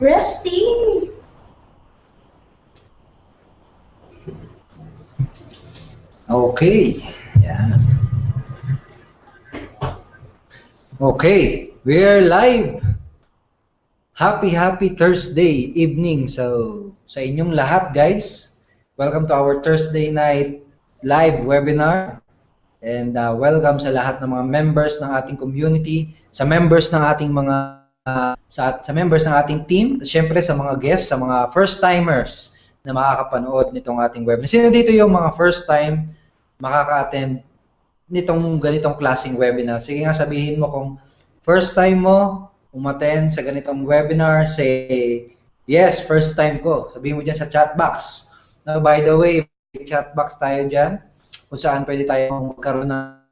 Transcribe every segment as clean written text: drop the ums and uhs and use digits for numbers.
Resting. Okay. Yan. Okay. We're live. Happy Thursday evening sa inyong lahat, guys. Welcome to our Thursday night live webinar. And welcome sa lahat ng mga members ng ating community, sa members ng ating sa members ng ating team, syempre sa mga guests, sa mga first-timers na makakapanood nitong ating webinar. Sino dito yung mga first time makaka-attend nitong ganitong klaseng webinar? Sige nga, sabihin mo kung first time mo umattend sa ganitong webinar, say, yes, first time ko. Sabihin mo dyan sa chat box. Now, by the way, chat box tayo dyan kung saan pwede tayong magkaroon ng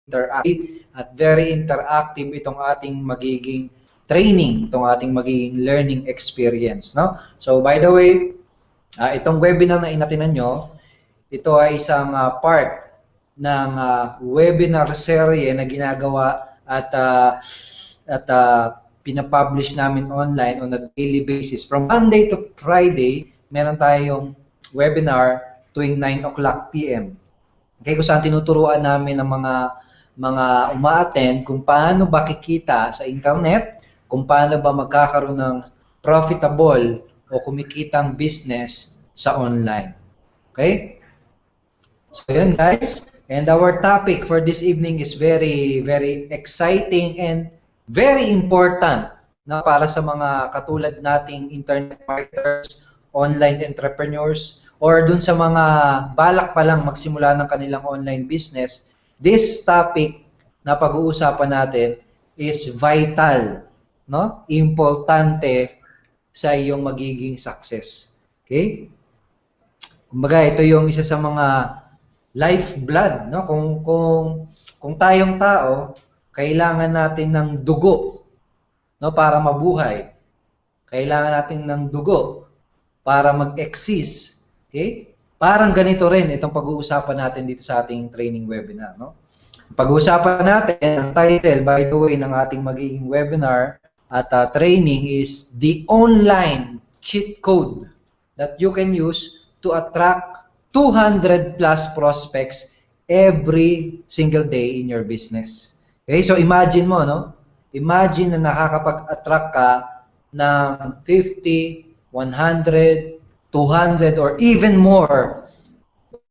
interactive at very interactive itong ating magiging training, itong ating magiging learning experience, no? So, by the way, itong webinar na inatinan nyo, ito ay isang part ng webinar serye na ginagawa at pinapublish namin online on a daily basis. From Monday to Friday, meron tayong webinar tuwing 9 o'clock p.m. Okay, kung saan tinuturuan namin ng mga uma-attend kung paano ba kikita sa internet, kung paano ba magkakaroon ng profitable o kumikitang business sa online. Okay? So yun, guys. And our topic for this evening is very, very exciting and very important na para sa mga katulad nating internet marketers, online entrepreneurs, or dun sa mga balak pa lang magsimula ng kanilang online business. This topic na pag-uusapan natin is vital, no? Importante sa iyong magiging success. Okay? Kumbaga, ito yung isa sa mga lifeblood, no? Kung tayong tao, kailangan natin ng dugo, no, para mabuhay. Kailangan natin ng dugo para mag-exist. Okay? Parang ganito rin itong pag-uusapan natin dito sa ating training webinar, no? Pag-uusapan natin, ang title, by the way, ng ating magiging webinar at training is the online cheat code that you can use to attract 200 plus prospects every single day in your business. Okay? So imagine mo, no? Imagine na nakakapag-attract ka ng 50, 100, 200 or even more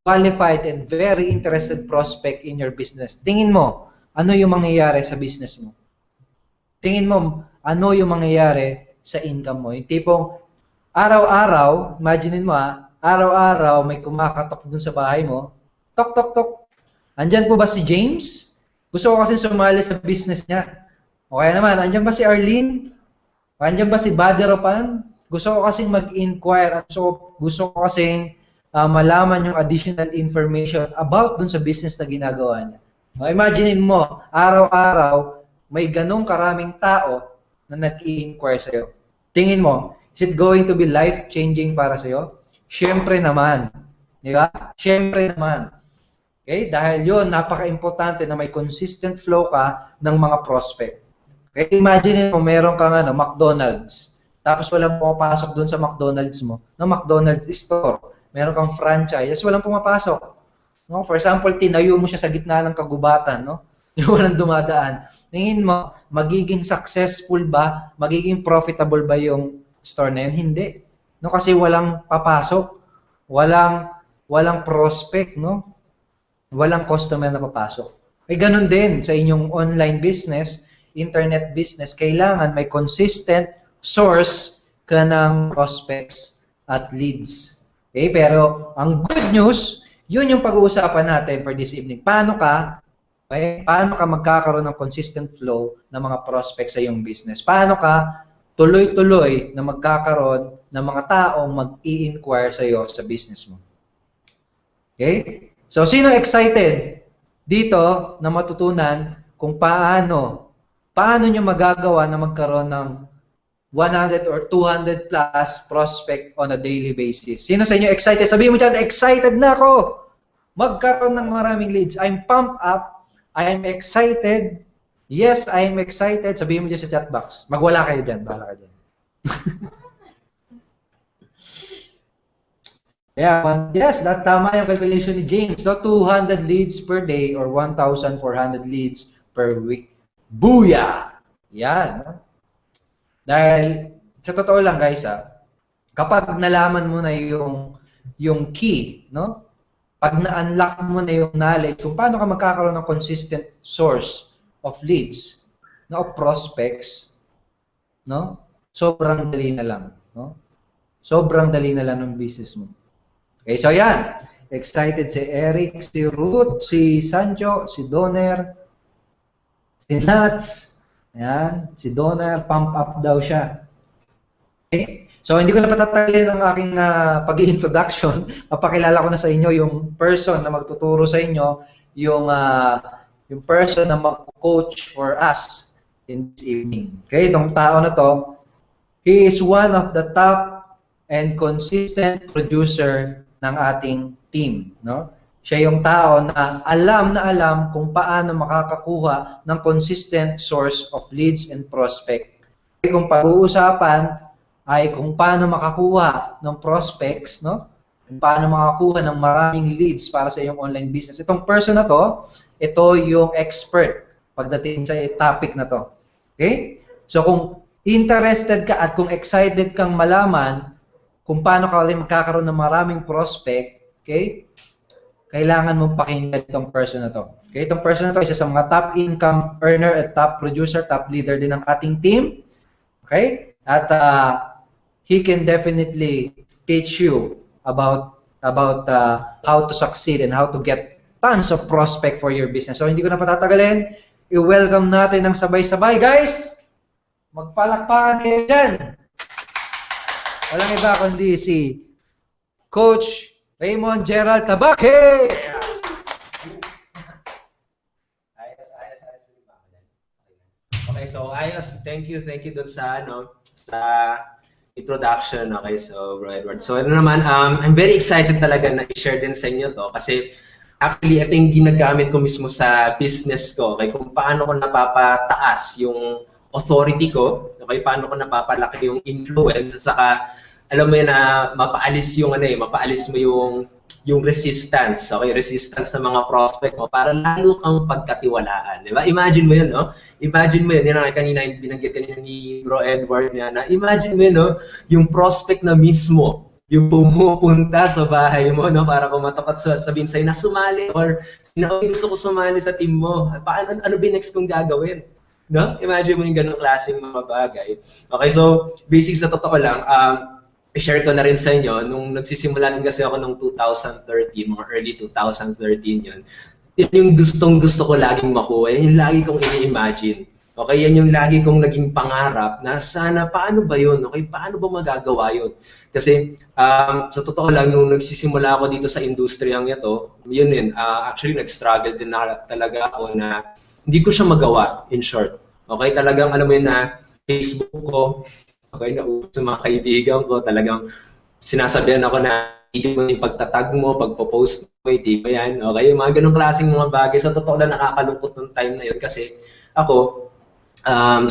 qualified and very interested prospect in your business. Tingin mo, ano yung mangyayari sa business mo? Tingin mo, ano yung mangyayari sa income mo? Yung tipong araw-araw, imaginein mo araw-araw may kumakatok dun sa bahay mo, tok, tok, tok. Andyan po ba si James? Gusto ko kasi sumali sa business niya. O kaya naman, andyan ba si Arlene? O andyan ba si Baderopan? Gusto ko kasing mag-inquire at gusto ko kasing malaman yung additional information about dun sa business na ginagawa niya. Imaginein mo, araw-araw, may ganong karaming tao na nag-i-inquire sa'yo. Tingin mo, is it going to be life-changing para sa'yo? Siyempre naman. Di ba? Siyempre naman. Okay? Dahil yun, napaka-importante na may consistent flow ka ng mga prospect. Okay? Imagine mo, meron kang McDonald's. Tapos walang pumapasok doon sa McDonald's mo, no, McDonald's store. Meron kang franchise, walang pumapasok. No? For example, tinayo mo siya sa gitna ng kagubatan, no? Yung walang dumadaan. Tingin mo, magiging successful ba? Magiging profitable ba yung store na yun? Hindi. No, kasi walang papasok. Walang prospect, no? Walang customer na papasok. Ay ganun din sa inyong online business, internet business, kailangan may consistent source ka ng prospects at leads. Okay? Pero ang good news, yun yung pag-uusapan natin for this evening. Paano ka magkakaroon ng consistent flow ng mga prospects sa iyong business? Paano ka tuloy-tuloy na magkakaroon ng mga taong mag-i-inquire sa iyo sa business mo? Okay? So, sino excited dito na matutunan kung paano nyo magagawa na magkaroon ng 100 or 200 plus prospect on a daily basis? Sino sa inyo excited? Sabihin mo dyan, excited na ako! Magkaroon ng maraming leads. I'm pumped up. I am excited. Yes, I am excited. Sabihin mo dyan sa chat box. Magwala kayo dyan. Bahala ka dyan. Yeah, yes, tama yung calculation ni James. No? 200 leads per day or 1,400 leads per week. Booyah! Yan. No? Dahil, sa totoo lang guys, kapag nalaman mo na yung key, no? Pag na-unlock mo na yung knowledge kung paano ka magkakaroon ng consistent source of leads, no, of prospects, no? Sobrang dali na lang, no? Sobrang dali na lang ng business mo. Okay, so yan. Excited si Eric, si Ruth, si Sancho, si Donner, si Nats, yan, si Donner, pump up daw siya. Okay? So, hindi ko na patatagalin ang aking pag-i-introduction. Papakilala ko na sa inyo yung person na magtuturo sa inyo, yung person na mag-coach for us in this evening. Okay, itong tao na to, he is one of the top and consistent producer ng ating team. No? Siya yung tao na alam kung paano makakakuha ng consistent source of leads and prospect. Kung pag-uusapan ay kung paano makakuha ng prospects, no? Kung paano makakuha ng maraming leads para sa iyong online business. Itong person na to, ito yung expert pagdating sa topic na to. Okay? So kung interested ka at kung excited kang malaman kung paano ka ulit magkakaroon ng maraming prospect, okay? Kailangan mong pakinggan itong person na to. Okay? Itong person na to, isa sa mga top income earner at top producer, top leader din ng ating team. Okay? At he can definitely teach you about how to succeed and how to get tons of prospect for your business. So, hindi ko na patatagalin. I-welcome natin ng sabay-sabay. Guys, magpalakpakan kayo dyan. Walang iba kundi si Coach Raymond Gerald Tabaque. Okay, so ayos. Thank you dun sa introduction. Okay, so Bro Edward. So ano naman, I'm very excited talaga na i-share din sa inyo to kasi actually ito yung ginagamit ko mismo sa business ko. Okay, kung paano ko napapataas yung authority ko, okay, paano ko napapalaki yung influence, saka alam mo yun na mapaalis mo yung resistance, okay, resistance ng mga prospect mo para lalo kang pagkatiwalaan, di ba? Imagine mo yun, no? Imagine mo yun, yan ang kanina, binanggit kanina ni Bro Edward niya, na imagine mo yun, no? Yung prospect na mismo, yung pumupunta sa bahay mo, no? Para kung matapat sabihin sa'yo na sumali, or gusto ko sumali sa team mo, ano ba next kong gagawin? No? Imagine mo yung ganong klaseng mga bagay. Okay, so basic sa totoo lang, i-share ko na rin sa inyo, nung nagsisimula din kasi ako nung 2013, mga early 2013 yun, yun yung gustong-gusto ko laging makuha, yan yung lagi kong ini-imagine. Okay, yan yung lagi kong naging pangarap na sana, paano ba yun? Okay, paano ba magagawa yun? Kasi sa totoo lang, nung nagsisimula ako dito sa industriyang ito, yun yun, actually nag-struggle din na talaga ako na hindi ko siya magawa, in short. Okay, talagang alam mo yun na Facebook ko, okay, naupo sa mga kaibigan ko, talagang sinasabihan ako na hindi mo yung pagtatag mo, pagpo-post mo, hindi mo yan. Okay, yung mga ganong klaseng mga bagay. Sa totoo lang, nakakalungkot ng time na yun kasi ako,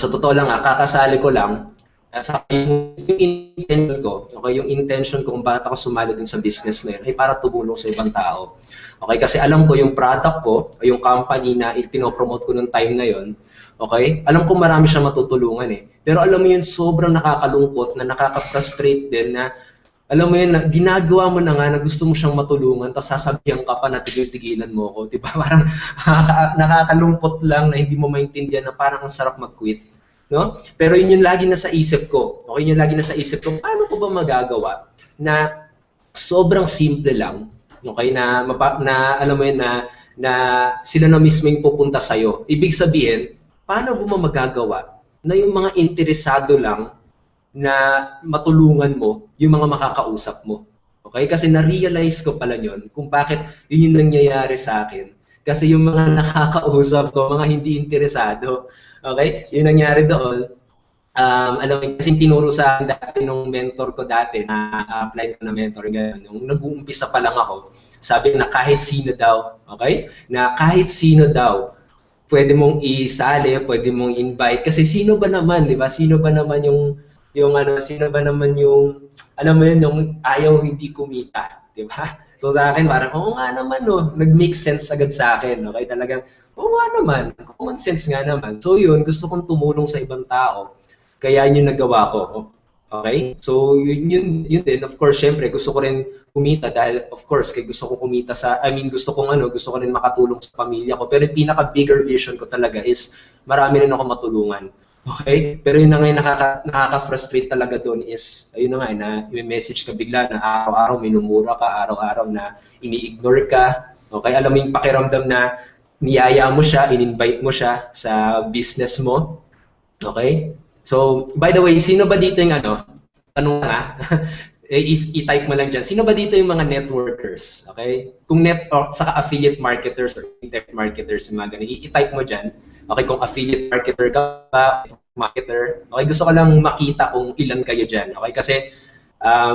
sa totoo lang, kakasali ko lang, sa yung intention ko, okay, yung intention ko kung bakit ako sumali din sa business na yun, ay para tumulong sa ibang tao. Okay, kasi alam ko yung product ko, o yung company na ipinopromote ko nung time na yun, okay, alam ko marami siyang matutulungan eh. Pero alam mo yun, sobrang nakakalungkot, na nakaka-frustrate din na, alam mo yun, na ginagawa mo na nga na gusto mo siyang matulungan, tapos sasabihan ka pa na tigil-tigilan mo ko, diba? Parang nakakalungkot lang na hindi mo maintindihan na parang ang sarap mag-quit. No? Pero yun yung lagi nasa isip ko. Okay, yun yung lagi nasa isip ko, paano ko ba magagawa na sobrang simple lang, okay, na alam mo yun, na sila na mismo yung pupunta sa'yo. Ibig sabihin, paano mo magagawa na yung mga interesado lang na matulungan mo, yung mga makakausap mo. Okay? Kasi na-realize ko pala yun kung bakit yun yung nangyayari sa akin. Kasi yung mga nakakausap ko, mga hindi interesado. Okay? Yung nangyari doon, alam mo, kasi tinuro sa akin dati nung mentor ko dati, na apply ko na mentor, gano'n. Nung nag-uumpisa pa lang ako, sabi na kahit sino daw, okay? Na kahit sino daw, pwede mong isali, pwede mong invite. Kasi sino ba naman, di ba? Sino ba naman yung yung ano, sino ba naman yung, alam mo yun, yung ayaw hindi kumita, di ba? So sa akin, parang, oo nga naman, no, nag-make sense agad sa akin, okay? Talagang, oo nga naman, common sense nga naman. So yun, gusto kong tumulong sa ibang tao, kaya yun yung nagawa ko. Okay? So, yun din. Of course, syempre, gusto ko rin kumita dahil, of course, kay gusto ko kumita sa, I mean, gusto ko rin makatulong sa pamilya ko. Pero yung pinaka-bigger vision ko talaga is, marami rin ako matulungan. Okay? Pero yun na nga yung nakaka-frustrate talaga doon is, ayun na nga, na may message ka bigla na araw-araw minumura ka, araw-araw na ini-ignore ka. Okay? Alam mo yung pakiramdam na niyaya mo siya, in-invite mo siya sa business mo. Okay? So, by the way, sino ba dito yung ano? Tanong nga, i-type mo lang dyan. Sino ba dito yung mga networkers? Okay? Kung saka affiliate marketers or internet marketers, yung mga ganun, i-type mo dyan. Okay, kung affiliate marketer ka ba, marketer. Okay, gusto ko lang makita kung ilan kayo dyan. Okay, kasi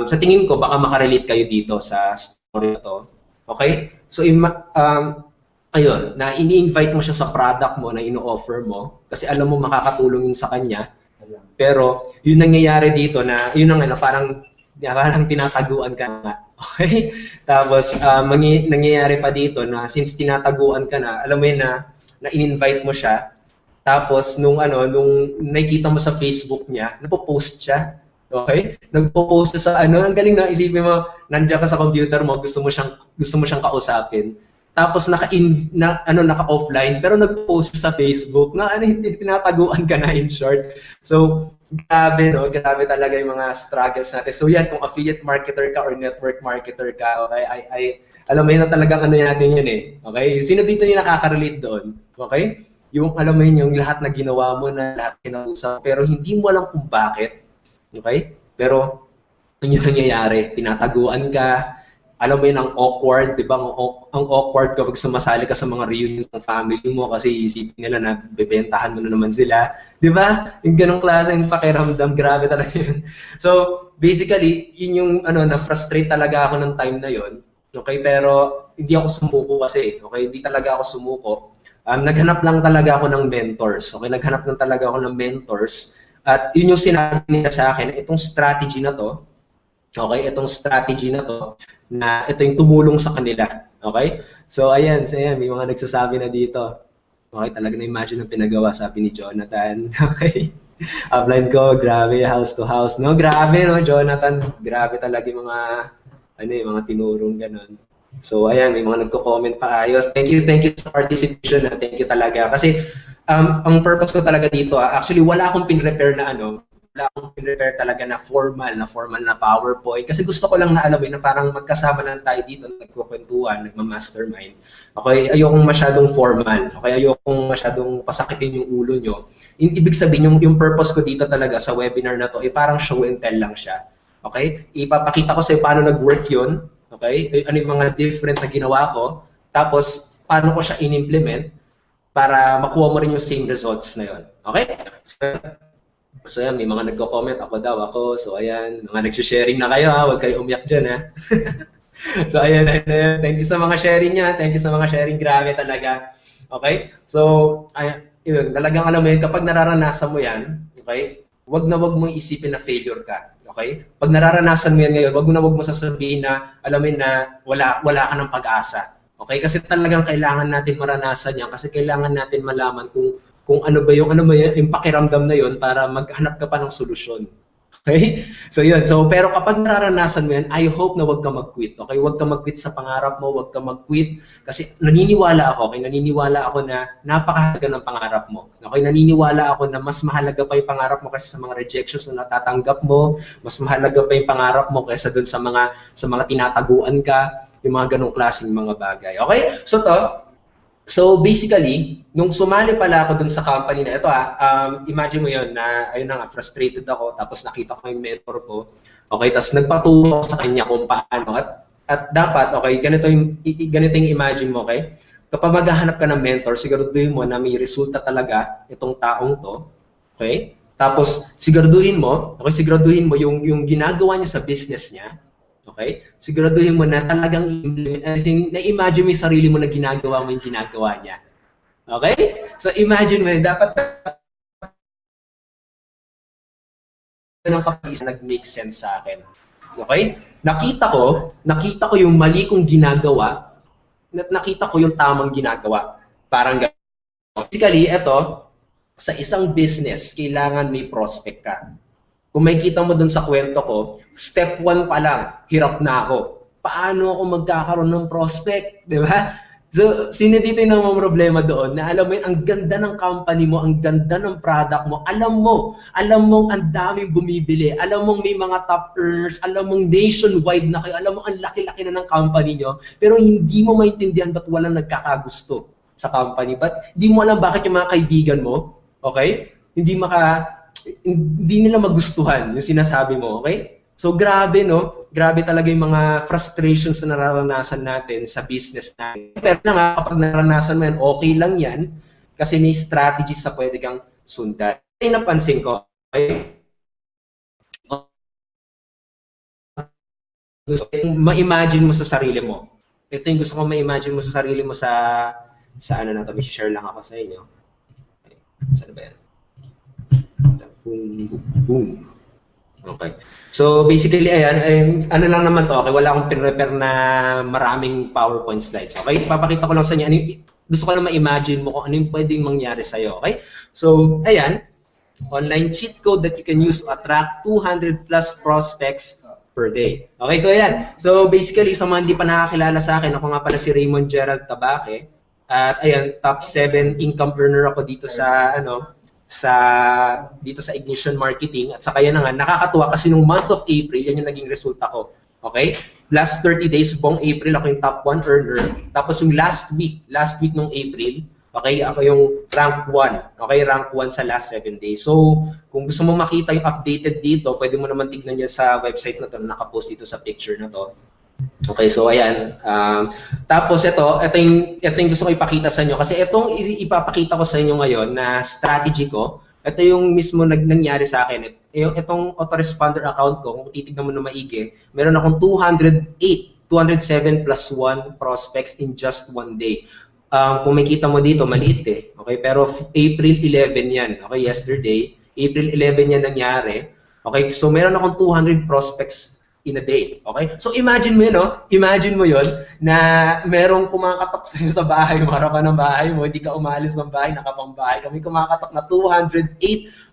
sa tingin ko, baka makarelate kayo dito sa story na to. Okay? So, ayun, na ini-invite mo siya sa product mo na ino-offer mo kasi alam mo makakatulong yun sa kanya. Pero yun nangyayari dito na yun ang ano, parang tinataguan ka na. Okay? Tapos nangyayari pa dito na since tinataguan ka na, alam mo yun na in-invite mo siya. Tapos nung nakikita mo sa Facebook niya, napopost siya. Okay? Nagpo-post sa ano, ang galing na isipin mo, nandiyan ka sa computer mo, gusto mo siyang kausapin. Tapos naka-offline pero nag-post sa Facebook na hindi tinataguan ka na in short. So, grabe no, grabe talaga yung mga struggles natin. So yan, kung affiliate marketer ka or network marketer ka, okay, alam mo yun na talagang ano natin yun eh. Okay? Sino dito yung nakaka-relate doon? Okay? Yung alam mo yun, yung lahat na ginawa mo na, lahat kinausap, pero hindi mo alam kung bakit. Okay? Pero, yun yung nangyayari. Tinataguan ka, alam mo yun, ang awkward, di ba? Ang awkward kapag sumasali ka sa mga reunions ng family mo kasi isipin nila na bebentahan mo na naman sila. Di ba? Yung ganong klaseng pakiramdam, grabe talaga yun. So, basically, yun yung na-frustrate talaga ako ng time na yun. Okay, pero hindi ako sumuko kasi. Okay, hindi talaga ako sumuko. Naghanap lang talaga ako ng mentors. Okay, naghanap lang talaga ako ng mentors. At yun yung sinabi nila sa akin, itong strategy na to, okay, itong strategy na to, na ito yung tumulong sa kanila. Okay? So, ayan, may mga nagsasabi na dito. Okay, talaga na-imagine ang pinagawa, sabi ni Jonathan. Okay? Upline ko, grabe, house to house. No, grabe, no, Jonathan. Grabe talaga yung mga tinurong ganun. So, ayan, may mga nagko-comment pa ayos. Thank you sa participation. Thank you talaga. Kasi, ang purpose ko talaga dito, actually, wala akong pin-prepare na wala akong pin-prepare talaga na formal na PowerPoint. Kasi gusto ko lang na alam na parang magkasama lang tayo dito, nagkukwentuhan, nagma-mastermind. Okay, ayokong masyadong formal. Okay, ayokong masyadong pasakitin yung ulo nyo. Ibig sabihin, yung purpose ko dito talaga sa webinar na to, parang show and tell lang siya. Okay? Ipapakita ko sa'yo paano nag-work yun. Okay? Ano yung mga different na ginawa ko. Tapos, paano ko siya in-implement para makuha mo rin yung same results na yun. Okay? So, ayan, may mga nagko-comment, ako. So, ayan, mga nag-sharing na kayo, ha? Huwag kayo umiyak dyan, ha? So, ayan. Thank you sa mga sharing niya. Thank you sa mga sharing. Grabe talaga. Okay? So, yun, talagang alam mo yun, kapag nararanasan mo yan, okay, wag mong isipin na failure ka. Okay? Pag nararanasan mo yan ngayon, wag mo sasabihin na, alam mo yun, na wala ka ng pag-asa. Okay? Kasi talagang kailangan natin maranasan yan kasi kailangan natin malaman kung ano ba yung pakiramdam na yun para maghanap ka pa ng solusyon. Okay? So yun. So, pero kapag nararanasan mo yan, I hope na wag ka mag-quit. Okay? Wag ka mag-quit sa pangarap mo, wag ka mag-quit kasi naniniwala ako na napakahalaga ng pangarap mo. Okay? Naniniwala ako na mas mahalaga pa yung pangarap mo kaysa sa mga rejections na natatanggap mo, mas mahalaga pa yung pangarap mo kaysa dun sa mga tinataguan ka, yung mga ganong klaseng mga bagay. Okay? So basically, nung sumali pala ako dun sa company na ito, imagine mo yun na, ayun na nga, frustrated ako, tapos nakita ko yung mentor ko, okay, tapos nagpaturo ako sa kanya kung paano, at dapat, okay, ganito yung imagine mo, okay, kapag maghahanap ka ng mentor, siguraduhin mo na may resulta talaga itong taong to, okay, tapos siguraduhin mo yung ginagawa niya sa business niya. Okay? Siguraduhin mo na talagang na-imagine mo yung sarili mo na ginagawa mo yung ginagawa niya. Okay? So imagine mo, dapat ng kapag-isa nag-make sense sa akin. Okay? Nakita ko yung mali kong ginagawa, at nakita ko yung tamang ginagawa. Parang gano'n. Basically, ito, sa isang business, kailangan may prospect ka. Kung makikita mo dun sa kwento ko, step 1 pa lang, hirap na ako. Paano ako magkakaroon ng prospect? Di ba? So, sino dito yung problema doon na alam mo yun, ang ganda ng company mo, ang ganda ng product mo, alam mo ang daming bumibili, alam mo may mga top earners, alam mo nationwide na kayo, alam mo ang laki-laki na ng company nyo, pero hindi mo maintindihan ba't walang nagkakagusto sa company, ba't hindi mo alam bakit yung mga kaibigan mo, okay, hindi nila magustuhan yung sinasabi mo, okay? So grabe, no? Grabe talaga yung mga frustrations na nararanasan natin sa business natin. Pero na nga, kapag naranasan mo yan, okay lang yan kasi may strategies sa pwede kang sundan. Ito yung napansin ko, okay? Ma-imagine mo sa sarili mo. Ito yung gusto ko ma-imagine mo sa sarili mo sa ano na to, may share lang ako sa inyo. Okay. Saan ba yan? Boom, boom. Okay. So basically, ayan, ano lang naman to, okay, wala akong prepare na maraming PowerPoint slides. Okay, papakita ko lang sa inyo, gusto ko lang ma-imagine mo kung ano yung pwedeng mangyari sa'yo. Okay, so ayan, online cheat code that you can use to attract 200 plus prospects per day. Okay, so ayan. So basically, sa mga hindi pa nakakilala sa akin, ako nga pala si Raymond Gerald Tabaque. At ayan, top 7 income earner ako dito sa dito sa Ignition Marketing, at saka yan na nga, nakakatuwa kasi nung month of April, yan yung naging resulta ko. Okay? Last 30 days, buong April, ako yung top 1 earner. Tapos yung last week nung April, okay, ako yung rank 1. Okay, rank 1 sa last 7 days. So, kung gusto mo makita yung updated dito, pwede mo naman tignan yan sa website na to, nakapost dito sa picture na to. Okay, so ayan. Tapos ito yung gusto ko ipakita sa inyo kasi itong ipapakita ko sa inyo ngayon na strategy ko. Ito yung mismo nangyari sa akin. Itong autoresponder account ko, kung titignan mo na maigi, meron akong 207 plus 1 prospects in just 1 day. Kung makita mo dito, maliit eh. Okay, pero April 11 yan. Okay, yesterday, April 11 yan nangyari. Okay, so meron akong 200 prospects in a day. Okay? So imagine mo yun, no? Imagine mo yun na merong kumakatok sa'yo sa bahay mo, harapan ng bahay mo, hindi ka umalis ng bahay, nakapangbahay. Kami kumakatok na 208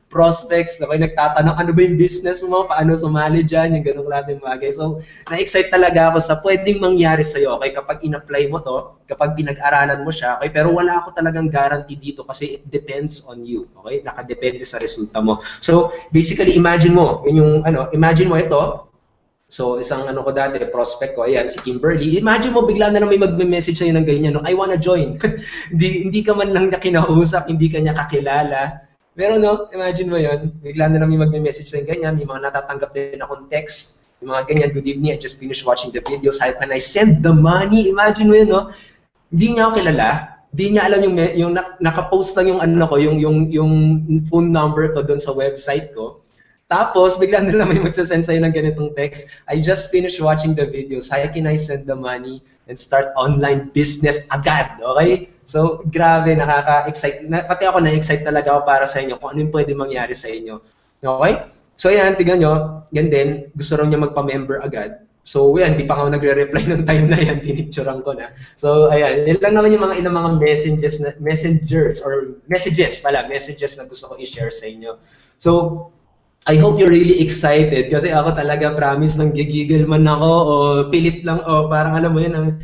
prospects. Okay, nagtatanong, ano ba yung business mo? Paano sumali dyan? Yung ganong klaseng bagay. So, na-excite talaga ako sa pwedeng mangyari sa'yo. Okay, kapag in-apply mo to, kapag pinag-aralan mo siya, okay, pero wala ako talagang guarantee dito kasi it depends on you. Okay, nakadepende sa resulta mo. So, basically, imagine mo, imagine mo ito. So, isang ko dati, prospect ko, ayan, si Kimberly. Imagine mo, bigla na lang may magme-message sa'yo ng ganyan, no? I wanna join. hindi ka man lang niya kinausap, hindi ka niya kakilala. Pero no, imagine mo yun, bigla na lang may magme-message sa'yo ganyan, may mga natatanggap din akong text, yung mga ganyan, good evening, I just finished watching the videos, how can I send the money? Imagine mo yun, no? Hindi niya ako kilala, hindi niya alam yung nakapost lang yung yung phone number ko doon sa website ko. Tapos, bigla na lang may magsasend sa'yo ng ganitong text. I just finished watching the videos. How can I send the money and start online business agad? Okay? So, grabe, nakaka-excite. Pati ako na-excite talaga ako para sa inyo kung ano yung pwede mangyari sa inyo. Okay? So, yan, tignan nyo. Yan din, gusto raw niya magpa-member agad. So, yan, di pa ako nagre-reply ng time na yan. Pinicturean ko na. So, ayan. Yan lang naman yung ilang mga messages na gusto ko i-share sa inyo. So, I hope you're really excited kasi ako talaga promise nang gigigil man ako o pilit lang o parang alam mo yun,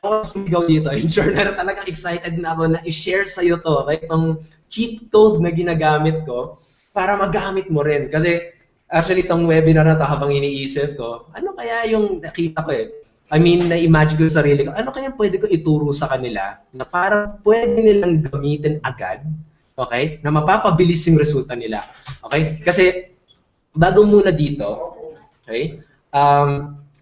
ako sumigaw dito. I'm sure na talagang excited na ako na i-share sa'yo to. Okay? Itong cheat code na ginagamit ko para magamit mo rin. Kasi actually itong webinar na to habang iniisip ko, ano kaya yung nakita ko eh. I mean, na-imagine ko sa sarili ko, ano kaya pwede ko ituro sa kanila na parang pwede nilang gamitin agad. Okay? Na mapapabilis yung resulta nila. Okay? Kasi, bago muna dito, okay?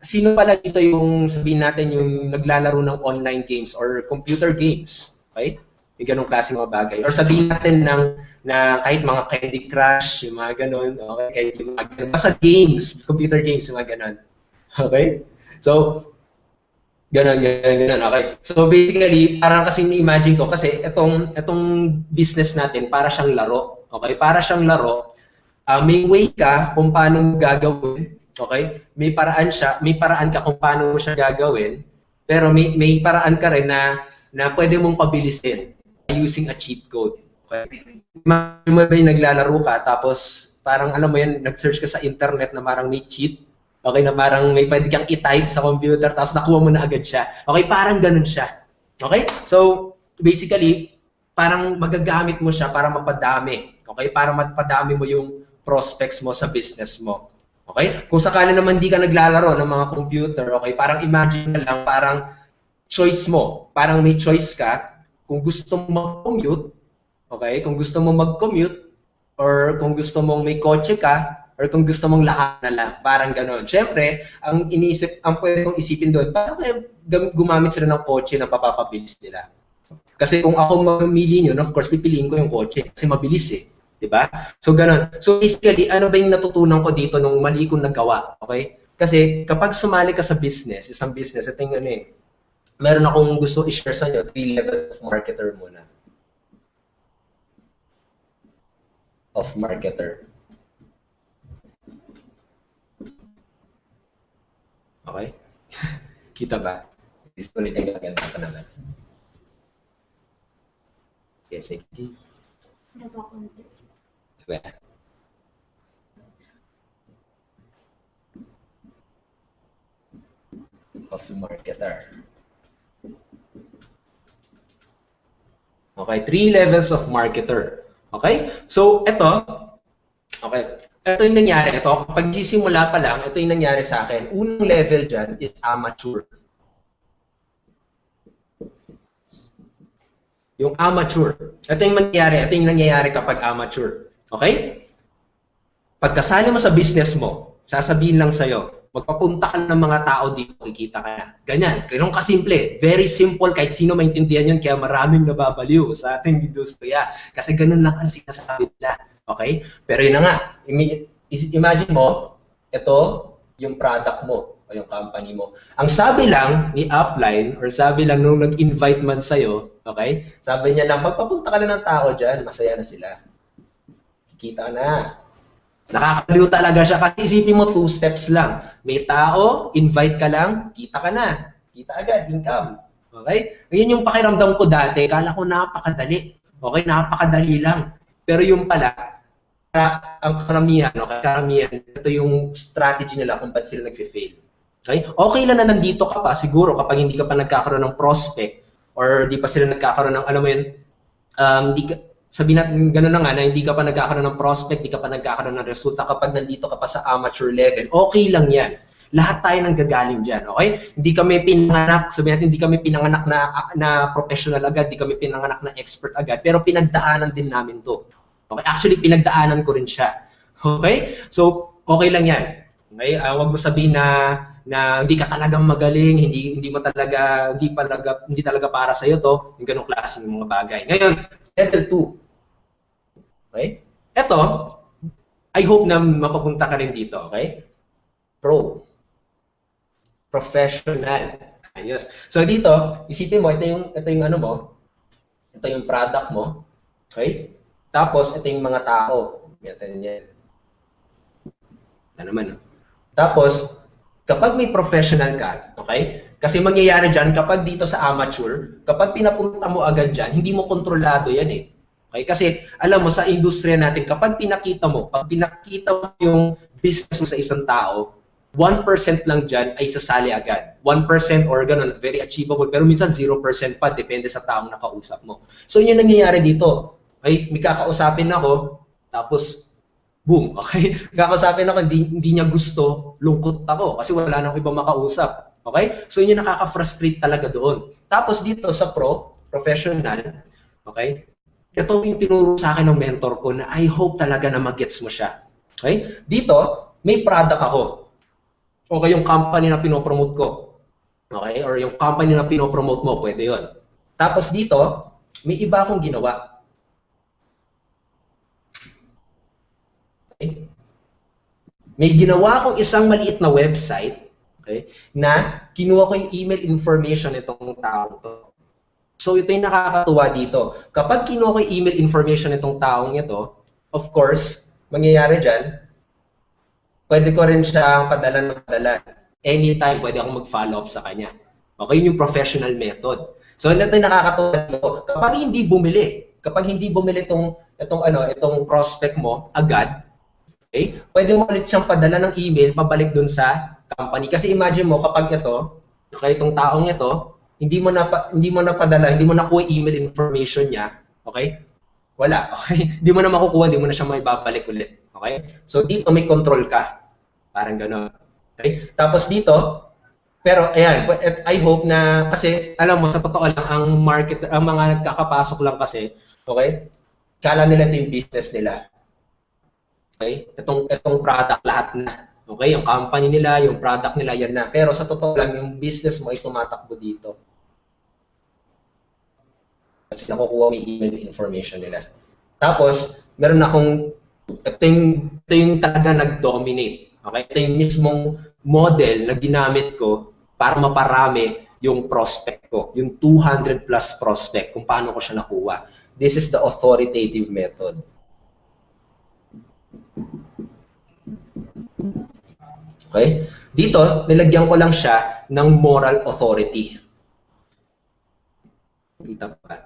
Sino pala dito yung, sabihin natin, yung naglalaro ng online games or computer games? Okay? Yung ganong klase mga bagay. Or sabihin natin na kahit mga Candy Crush, yung mga ganon, okay? Kahit yung mga ganon. Basta games, computer games, yung mga ganon. Okay? So, Ganon. Okay. So basically, parang kasi ni-imagine ko kasi itong business natin para siyang laro. Okay? Para siyang laro. may way ka kung paano mo gagawin, okay? May paraan ka kung paano mo siya gagawin, pero may paraan ka rin na pwede mong pabilisin using a cheat code. Okay? May naglalaro ka, tapos parang alam mo yan, nag-search ka sa internet na parang may cheat, okay, na parang may pwede kang i-type sa computer, tapos nakuha mo na agad siya. Okay, parang ganun siya. Okay? So, basically, parang magagamit mo siya para mapadami. Okay? Para mapadami mo yung prospects mo sa business mo. Okay? Kung sakali naman di ka naglalaro ng mga computer, okay, parang imagine na lang, parang choice mo. Parang may choice ka kung gusto mo mag-commute, okay? Kung gusto mo mag-commute, or kung gusto mong may kotse ka, or kung gusto mong lahat na lang. Parang gano'n. Siyempre, ang pwede kong isipin doon, parang gumamit sila ng kotse na papapabilis nila. Kasi kung ako mamili yun, of course, pipiliin ko yung kotse kasi mabilis eh. Diba? So, ganun. So, basically, ano ba yung natutunan ko dito nung mali kong nagawa? Okay? Kasi kapag sumali ka sa business, isang business, ito yung ano eh, meron akong gusto i-share sa inyo, 3 levels of marketer muna. Of marketer. Okay? Kita ba? Ulitin ko agad pa naman. Yes, sige. Diba? Of marketer. Okay, 3 levels of marketer. Okay? So, ito, okay, ito yung nangyari. Ito, kapag sisimula pa lang, ito yung nangyari sa akin. Unang level dyan is amateur. Yung amateur. Ito yung nangyayari kapag amateur. Okay? Pagkasali mo sa business mo, sasabihin lang sa'yo, magpapunta ka ng mga tao dito, kikita ka na. Ganyan. Ganun kasimple. Very simple. Kahit sino maintindihan yun, kaya maraming nababaliw sa ating industriya. Kasi ganun lang ang sinasabi nila. Okay? Pero yun na nga. Imagine mo, ito yung product mo o yung company mo. Ang sabi lang ni Upline, or sabi lang nung nag-invite man sa'yo, okay? Sabi niya lang, pagpapunta ka na ng tao dyan, masaya na sila. Kikita na. Nakakaliw talaga siya kasi isipin mo 2 steps lang. May tao, invite ka lang, kita ka na. Kita agad, income. Okay? Ngayon yung pakiramdam ko dati, kala ko napakadali. Okay, napakadali lang. Pero yung pala, ang karamihan, okay, ito yung strategy nila kung ba't sila nag-fail. Okay? Okay lang na nandito ka pa, siguro kapag hindi ka pa nagkakaroon ng prospect or di pa sila nagkakaroon ng, alam mo yun, sabihin natin gano'n na nga na hindi ka pa nagkakaroon ng prospect, hindi ka pa nagkakaroon ng resulta kapag nandito ka pa sa amateur level. Okay lang yan. Lahat tayo nang gagaling dyan, okay? Hindi kami pinanganak, sabihin natin hindi kami pinanganak na professional agad, hindi kami pinanganak na expert agad, pero pinagdaanan din namin to. Okay? Actually, pinagdaanan ko rin siya. Okay? So, okay lang yan. Okay? Huwag mo sabihin na hindi ka talagang magaling, hindi talaga para sa iyo to, yung ganung klaseng mga bagay. Ngayon, level 2. Okay? Ito, I hope na mapapunta ka rin dito, okay? Pro. Professional. Ayos. So dito, isipin mo, ito yung ano mo, ito yung product mo, okay? Tapos, ito yung mga tao. Yan. Ito naman, no? Tapos, kapag may professional ka, okay? Kasi mangyayari dyan, kapag dito sa amateur, kapag pinapunta mo agad dyan, hindi mo kontrolado yan eh. Okay? Kasi, alam mo, sa industriya natin, kapag pinakita mo yung business mo sa isang tao, 1% lang dyan ay sasali agad. 1% or ganun, very achievable. Pero minsan 0% pa, depende sa taong nakausap mo. So, yun yung nangyayari dito. Okay? May kakausapin ako, tapos, boom, okay? Kakausapin ako, hindi niya gusto, lungkot ako kasi wala nang ibang makausap. Okay? So, yun yung nakaka-frustrate talaga doon. Tapos dito sa professional, okay? Ito yung tinuro sa akin ng mentor ko na I hope talaga na mag-gets mo siya. Okay? Dito, may product ako. Okay, yung company na pinopromote ko. Okay? Or yung company na pinopromote mo, pwede yun. Tapos dito, may iba akong ginawa. Okay? May ginawa akong isang maliit na website, okay, na kinuha ko yung email information nitong taong to. So ito yung nakakatuwa dito. Kapag kinuha ko yung email information nitong taong ito, of course, mangyayari dyan, pwede ko rin siya padala. Anytime, pwede akong mag-follow up sa kanya. Okay, yun yung professional method. So, ito yung nakakatulad ko. Kapag hindi bumili itong prospect mo agad, okay, pwede mo ulit siyang padala ng email pabalik dun sa company. Kasi imagine mo, kapag itong taong ito, hindi mo na padala, hindi mo nakuha email information niya, okay? Wala, okay? Hindi mo na makukuha, hindi mo na siya maibabalik ulit. Okay? So dito may control ka. Parang gano'n. Okay? Tapos dito, pero ayan, I hope na, kasi alam mo, sa totoo lang, ang mga nagkakapasok lang kasi, okay? Kala nila ito yung business nila. Okay? Itong product lahat na. Okay? Yung company nila, yung product nila, yan na. Pero sa totoo lang, yung business mo ay tumatakbo dito. Kasi nakukuha mo yung email information nila. Tapos, meron akong, ito yung talaga nag-dominate. Okay? Ito yung mismong model na ginamit ko para maparami yung prospect ko, yung 200 plus prospect, kung paano ko siya nakuha. This is the authoritative method. Okay? Dito, nilagyan ko lang siya ng moral authority. Kita pa.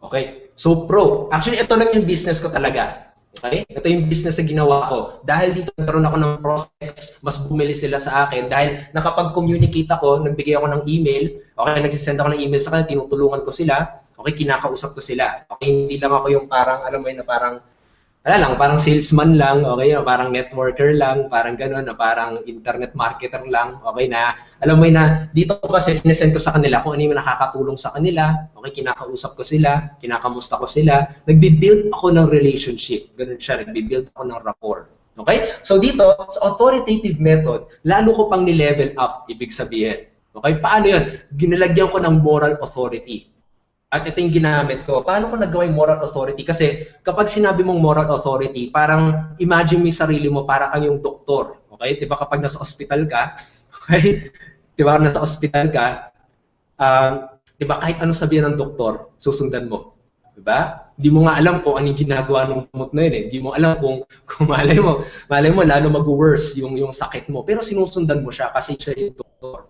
Okay? So, actually, ito lang yung business ko talaga. Okay? Ito yung business na ginawa ko. Dahil dito nagkaroon ako ng prospects, mas bumili sila sa akin. Dahil nakapag-communicate ako, nagbigay ako ng email, okay, nagsisend ako ng email sa kanila, tinutulungan ko sila, okay, kinakausap ko sila. Okay, hindi lang ako yung parang, alam mo yun, na parang, parang salesman lang, okay, parang networker lang, parang gano'n, na parang internet marketer lang, okay, na, alam mo yun na, dito kasi sinesend ko sa kanila kung ano yung nakakatulong sa kanila, okay, kinakausap ko sila, kinakamusta ko sila, nagbi-build ako ng relationship, gano'n siya, nagbi-build ako ng rapport, okay? So dito, sa authoritative method, lalo ko pang ni-level up, ibig sabihin, okay, paano yun? Ginalagyan ko ng moral authority. At ito yung ginamit ko. Paano ko nagawa yung moral authority? Kasi kapag sinabi mong moral authority, parang imagine mo yung sarili mo para kang yung doktor. Okay? Diba kapag nasa ospital ka, okay? Diba nasa ospital ka, diba kahit anong sabihin ng doktor, susundan mo. Diba? Hindi mo nga alam kung anong ginagawa ng gamot na yun eh. Hindi mo alam kung malay mo lalo mag-worse yung sakit mo. Pero sinusundan mo siya kasi siya yung doktor.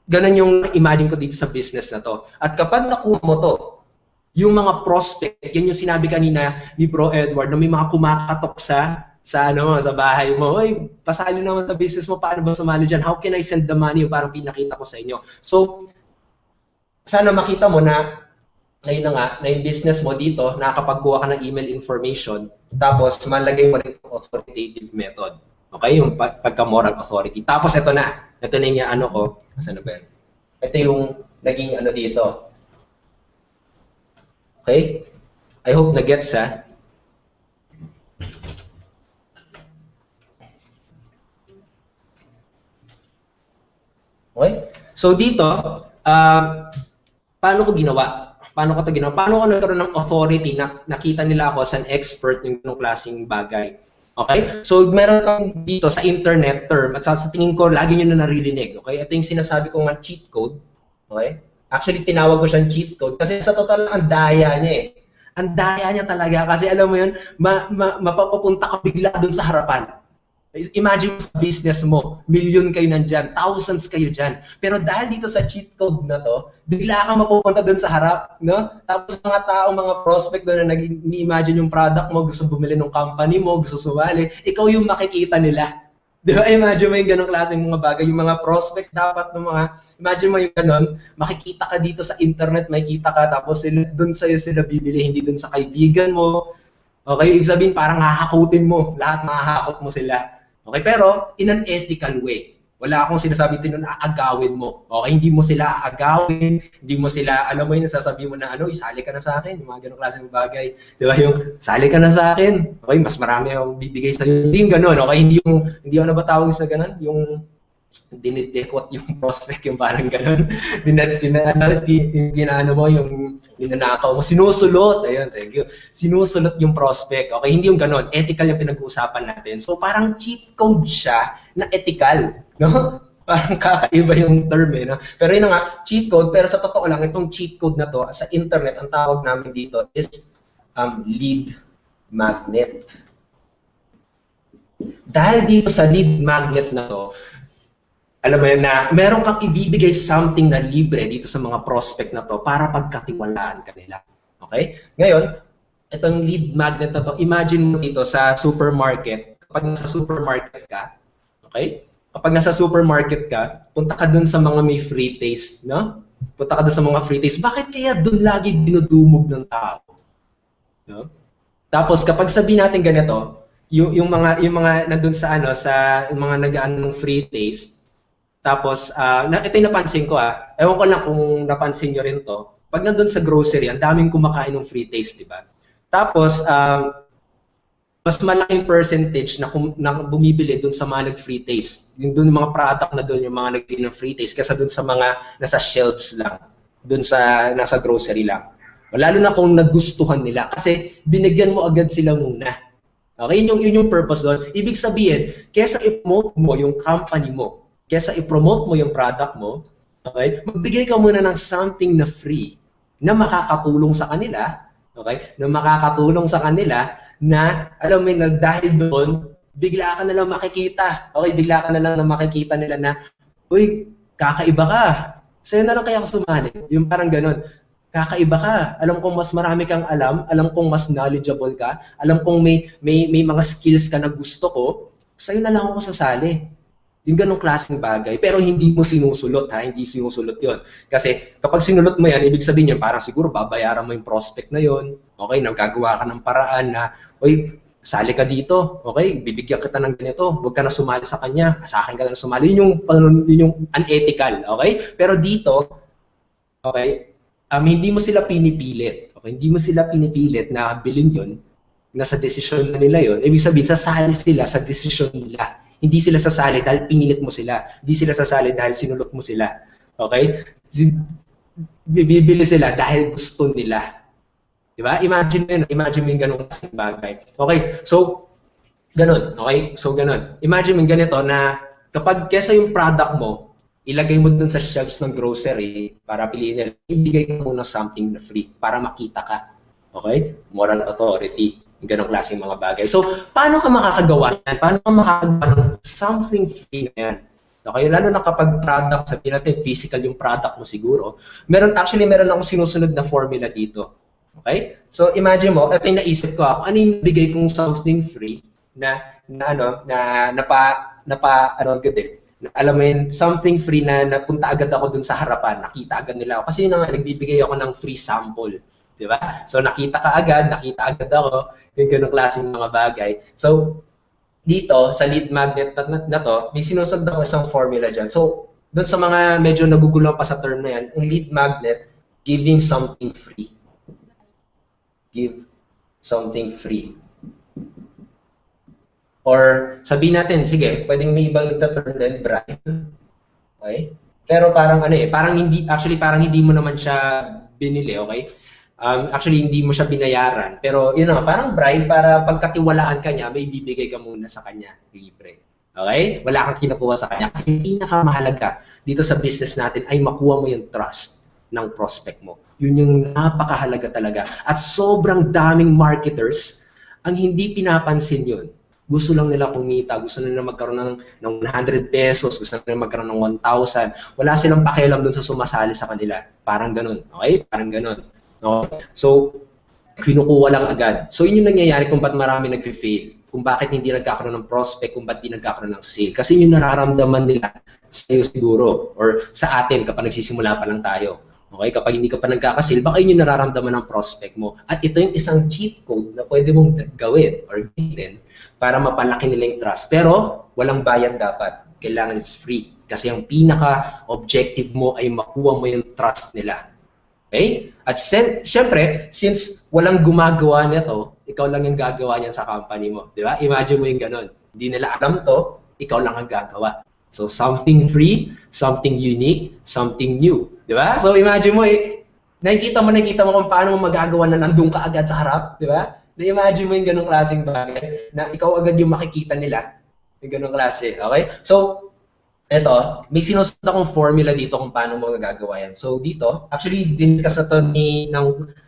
Ganun yung imagine ko dito sa business na to. At kapag nakuha mo to, yung mga prospect, yan yung sinabi kanina ni Bro Edward, na may mga kumakatok sa bahay mo, ay, pasali naman sa business mo, paano ba sumali dyan? How can I send the money? Parang pinakita ko sa inyo. So, sana makita mo na, ngayon na nga, na yung business mo dito, nakakapagkuha ka ng email information, tapos malagay mo rin yung authoritative method. Okay? Yung pagka-moral authority. Tapos ito na. Ito na yung ano ko. Saan na ba yan? Ito yung naging ano dito. Okay? I hope na-gets ha. Okay? So dito, paano ko ginawa? Paano ko nagkaroon ng authority na nakita nila ako as an expert ng ganung klaseng bagay? Okay? So, meron kang dito sa internet term at sa tingin ko, lagi nyo na naririnig. Okay? Ito yung sinasabi ko nga cheat code. Okay? Actually, tinawag ko siyang cheat code kasi sa total ang daya niya eh. Ang daya niya talaga kasi alam mo yun, mapapapunta ka bigla dun sa harapan. Imagine sa business mo, million kayo nandyan, thousands kayo dyan. Pero dahil dito sa cheat code na to, bigla kang mapupunta dun sa harap, no? Tapos mga tao, mga prospect doon na nag-imagine yung product mo, gusto bumili ng company mo, gusto sumali, ikaw yung makikita nila. Di ba? Imagine mo yung ganong klaseng mga bagay. Yung mga prospect dapat ng mga, imagine mo yung ganon, makikita ka dito sa internet, makikita ka, tapos dun sa'yo sila bibili, hindi dun sa kaibigan mo. Okay, ibig sabihin parang hahakutin mo, lahat mahahakot mo sila. Okay, pero in an ethical way. Wala akong sinasabi dito na aagawin mo. Okay, hindi mo sila aagawin, hindi mo sila, alam mo yun, sasabihin mo na, isali ka na sa akin, yung mga ganong klaseng bagay. Di ba, yung, sali ka na sa akin, okay, mas marami akong bibigay sa'yo. Hindi yung ganon, okay, hindi yung nabatawag sa ganon, yung dinidekot yung prospect, yung parang gano'n. Ginano mo, yung ninanakaw mo, sinusulot, ayun, thank you, sinusulot yung prospect, okay, hindi yung gano'n, ethical yung pinag-uusapan natin. So parang cheat code siya na ethical, no? Parang kakaiba yung term eh. No? Pero yun na nga, cheat code. Pero sa totoo lang, itong cheat code na to, sa internet, ang tawag namin dito is lead magnet. Dahil dito sa lead magnet na to, alam mo yun na meron kang ibibigay something na libre dito sa mga prospect na to para pagkatiwalaan ka nila. Okay? Ngayon, itong lead magnet na to, imagine mo dito sa supermarket, kapag nasa supermarket ka, okay? Kapag nasa supermarket ka, punta ka dun sa mga may free taste, no? Punta ka dun sa mga free taste. Bakit kaya dun lagi dinudumog ng tao? No? Tapos kapag sabihin natin ganito, yung mga nandun sa yung mga nag-aano ng free taste, tapos, ito yung napansin ko ewan ko lang kung napansin nyo rin to, pag nandun sa grocery, ang daming kumakain ng free taste, di ba? Tapos, mas malaking percentage na bumibili dun sa mga nag-free taste. Yung mga product na dun, yung mga nag-free ng free taste, kaysa dun sa mga nasa shelves lang, dun sa nasa grocery lang. Lalo na kung nagustuhan nila, kasi binigyan mo agad sila muna. Okay, yun yung purpose doon. Ibig sabihin, kaysa i-promote mo yung company mo, kaysa i-promote mo yung product mo, okay, magbigay ka muna ng something na free na makakatulong sa kanila, okay, na makakatulong sa kanila na, alam mo na dahil doon, bigla ka na lang makikita, okay, bigla ka na lang makikita nila na, uy, kakaiba ka, sa'yo na lang kaya ako sumali, yung parang ganun. Kakaiba ka. Alam kong mas marami kang alam kong mas knowledgeable ka, alam kong may mga skills ka na gusto ko, sa'yo na lang ako sasali. Yung ganong klaseng bagay. Pero hindi mo sinusulot, hindi sinusulot yon. Kasi kapag sinulot mo yan, ibig sabihin yan, parang siguro babayaran mo yung prospect na yon. Okay, nagkagawa ka ng paraan na, oy, sali ka dito, okay, bibigyan kita ng ganito, huwag ka na sumali sa kanya, sa akin ka na sumali. Yun yung unethical, okay? Pero dito, okay, hindi mo sila pinipilit. Okay? Hindi mo sila pinipilit na bilhin yun, na sa desisyon na nila yun. Ibig sabihin, sasali sila sa desisyon nila. Hindi sila sasali dahil pinilit mo sila. Hindi sila sasali dahil sinulot mo sila. Okay? Bibili sila dahil gusto nila. Diba? Imagine mo yung ganun kasing bagay. Okay? So, ganun. Okay? So, ganun. Imagine mo yung ganito na kapag kesa yung product mo, ilagay mo dun sa shelves ng grocery para piliin nila, ibigay mo muna something na free para makita ka. Okay? Moral authority. Yung ganong klaseng mga bagay. So, paano ka makakagawa yan? Paano ka makakagawa ng something free na yan? Okay? Lalo na kapag product, sabihin natin, physical yung product mo siguro. Meron akong sinusunod na formula dito. Okay? So, imagine mo, ito yung naisip ko ano yung bigay kong something free alam mo yun, something free na napunta agad ako dun sa harapan, nakita agad nila ako. Kasi yun nga, nagbibigay ako ng free sample. Di ba? So, nakita agad ako, yung ganong klaseng mga bagay. So, dito, sa lead magnet na to, may sinusunod ako isang formula dyan. So, dun sa mga medyo nagugulang pa sa term na yan, ang lead magnet, giving something free. Give something free. Or sabihin natin, sige, pwedeng may ibang term din, bribe. Okay? Pero parang parang hindi mo naman siya binili, okay? Actually, hindi mo siya binayaran. Pero yun nga, parang bribe para pagkatiwalaan ka niya, may bibigay ka muna sa kanya, libre. Okay? Wala kang kinukuha sa kanya. Kasi yung pinakamahalaga dito sa business natin ay makuha mo yung trust ng prospect mo. Yun yung napakahalaga talaga. At sobrang daming marketers ang hindi pinapansin yun. Gusto lang nila kumita, gusto nila magkaroon ng 100 pesos, gusto nila magkaroon ng 1,000. Wala silang pakialam dun sa sumasali sa kanila. Parang ganun. Okay? Parang ganun. Okay? So, kinukuha lang agad. So, yun yung nangyayari kung ba't marami nag-fail. Kung bakit hindi nagkakaroon ng prospect, kung ba't hindi nagkakaroon ng sale. Kasi yun yung nararamdaman nila sa'yo siguro or sa atin kapag nagsisimula pa lang tayo. Okay? Kapag hindi ka pa nagkakasale, baka yun yung nararamdaman ng prospect mo. At ito yung isang cheat code na pwede mong gawin or gawin para mapalaki nila yung trust. Pero, walang bayan dapat. Kailangan it's free. Kasi ang pinaka-objective mo ay makuha mo yung trust nila. Okay? At syempre, since walang gumagawa nito, ikaw lang yung gagawa niyan sa company mo. Di ba? Imagine mo yung ganun. Hindi nila alam to, ikaw lang ang gagawa. So, something free, something unique, something new. Di ba? So, imagine mo, nakikita mo kung paano mo magagawa na nandun ka agad sa harap. Di ba? Na-imagine mo yung ganong klaseng bagay na ikaw agad yung makikita nila. Yung ganong klase. Okay? So, Ito, may sinusunod akong formula dito kung paano mo magagawa yan. So dito, actually diniscuss na to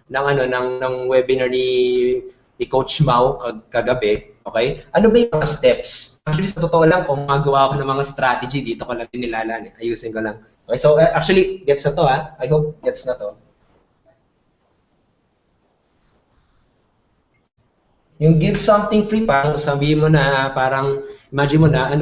ng webinar ni Coach Mau kagabi, okay? Ano ba yung mga steps? Actually sa totoo lang, kung magawa ako ng mga strategy dito ko lang dinilalaan, ayusin ko lang. Okay, so actually gets na to ha. I hope gets na to. Yung give something free, parang sabihin mo na, parang imagine mo na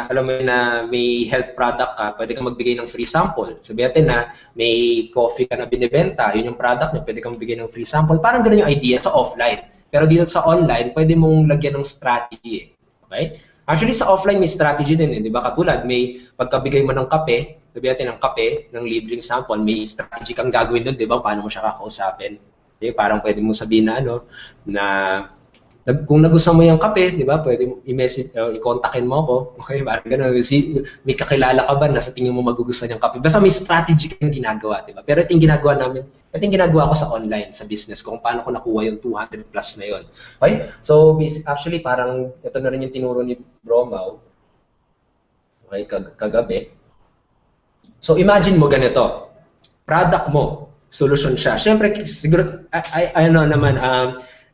alam mo na may health product ka, pwede kang magbigay ng free sample. Sabihin natin na may coffee ka na binibenta, yun yung product niya, pwede kang magbigay ng free sample. Parang ganun yung idea sa offline. Pero dito sa online, pwede mong lagyan ng strategy. Okay? Actually, sa offline may strategy din, di ba? Katulad, may pagkabigay mo ng kape, sabihin natin ng kape, ng libreng sample, may strategy kang gagawin doon, di ba? Paano mo siya kakausapin? Okay? Parang pwede mo sabihin na kung nagustuhan mo yung kape, di ba, pwede i-message, i-contactin mo ako. Okay, parang gano'n. May kakilala ka ba na sa tingin mo magugustuhan yung kape? Basta may strategy kang ginagawa, di ba? Pero ito yung ginagawa namin, ito yung ginagawa ko sa online, sa business ko, kung paano ko nakuha yung 200 plus na yun. Okay? So, actually, parang ito na rin yung tinuro ni Bro Mau. Okay, kagabi. So, imagine mo ganito. Product mo, solution siya. Siyempre, siguro,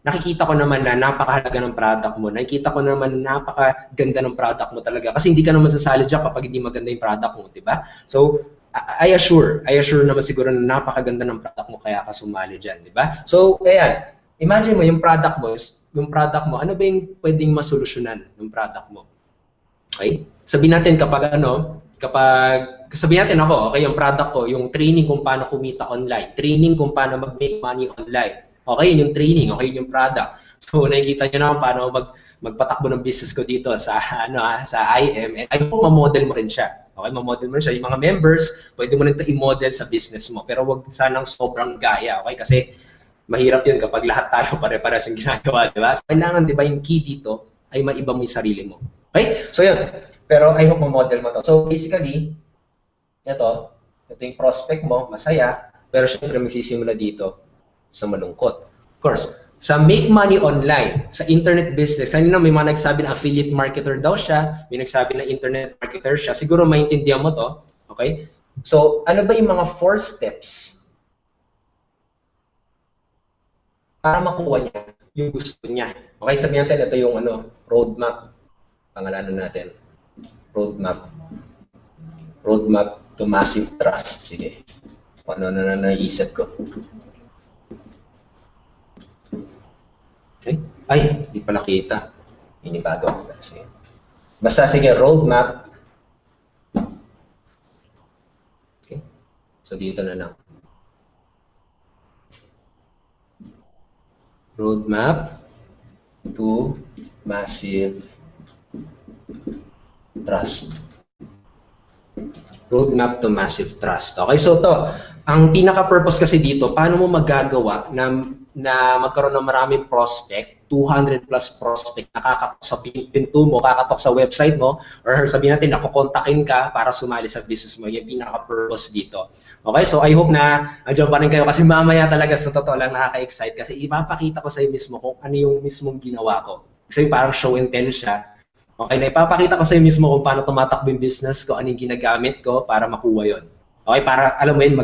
nakikita ko naman na napakahalaga ng product mo. Nakikita ko naman na napakaganda ng product mo talaga. Kasi hindi ka naman sasali dyan kapag hindi maganda yung product mo, di ba? So, I assure naman siguro na napakaganda ng product mo kaya ka sumali dyan, di ba? So, ayan, imagine mo yung product mo, ano ba yung pwedeng masolusyonan ng product mo? Okay? Sabihin natin sabihin natin ako, okay, yung product ko, yung training kung paano kumita online, training kung paano mag-make money online. Okay, yun yung training, okay, yun yung product. So, nakikita nyo naman paano magpatakbo ng business ko dito sa IM. And I hope ma-model mo rin siya. Okay, ma-model mo rin siya. Yung mga members, pwede mo rin ito i-model sa business mo. Pero wag sanang sobrang gaya, okay? Kasi mahirap yun kapag lahat tayo pare-pares yung ginagawa, di ba? So, kailangan, di ba, yung key dito ay maiba mo yung sarili mo. Okay? So, yun. Pero I hope ma-model mo to. So, basically, ito yung prospect mo, masaya, pero syempre magsisimula dito sa malungkot. Of course, sa make money online, sa internet business, kanina may mga nagsabi na affiliate marketer daw siya, may nagsabi na internet marketer siya, siguro maintindihan mo to, okay? So, ano ba yung mga 4 steps para makuha niya yung gusto niya? Okay, sabihin natin, ito yung roadmap. Pangalanan natin. Roadmap to massive trust. Sige. Ano na naisip ko. Okay. Ay, hindi pala kita. Inibago. Sige. Basta sige, roadmap. Okay. So, dito na lang. Roadmap to massive trust. Roadmap to massive trust. Okay, so to, ang pinaka-purpose kasi dito, paano mo magagawa na magkaroon ng maraming prospect, 200 plus prospect, nakakatok sa pinto mo, kakatok sa website mo, or sabihin natin, nakukontakin ka para sumali sa business mo. Yung pinaka-purpose dito. Okay, so I hope na andyan pa rin kayo kasi mamaya talaga sa totoo lang nakaka-excite kasi ipapakita ko sa iyo mismo kung ano yung mismong ginawa ko. Kasi parang show and tell siya. Okay, na ipapakita ko sa iyo mismo kung paano tumatakbo yung business ko, anong ginagamit ko para makuha yon. Okay, para alam mo yun,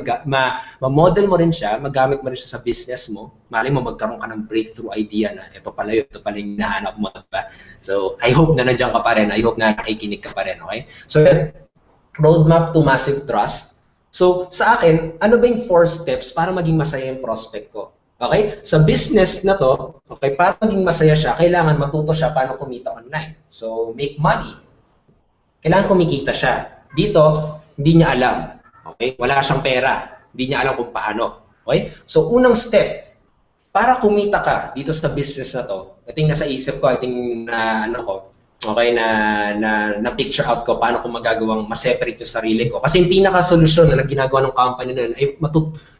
ma-model mo rin siya, magamit mo rin siya sa business mo, mali mo magkaroon ka ng breakthrough idea na ito pala yung hinahanap mo. Diba? So, I hope na nandiyan ka pa rin, I hope na nakikinig ka pa rin, okay? So, roadmap to massive trust. So, sa akin, ano ba yung 4 steps para maging masaya yung prospect ko? Okay? Sa business na to, okay, para maging masaya siya, kailangan matuto siya paano kumita online. So, make money. Kailangan kumikita siya. Dito, hindi niya alam. Okay? Wala siyang pera. Hindi niya alam kung paano. Okay? So, unang step, para kumita ka dito sa business na to, ito yung nasa isip ko, ito yung okay, na picture out ko paano ko magagawang ma-separate yung sarili ko. Kasi yung pinaka-solusyon na ginagawa ng company na yun ay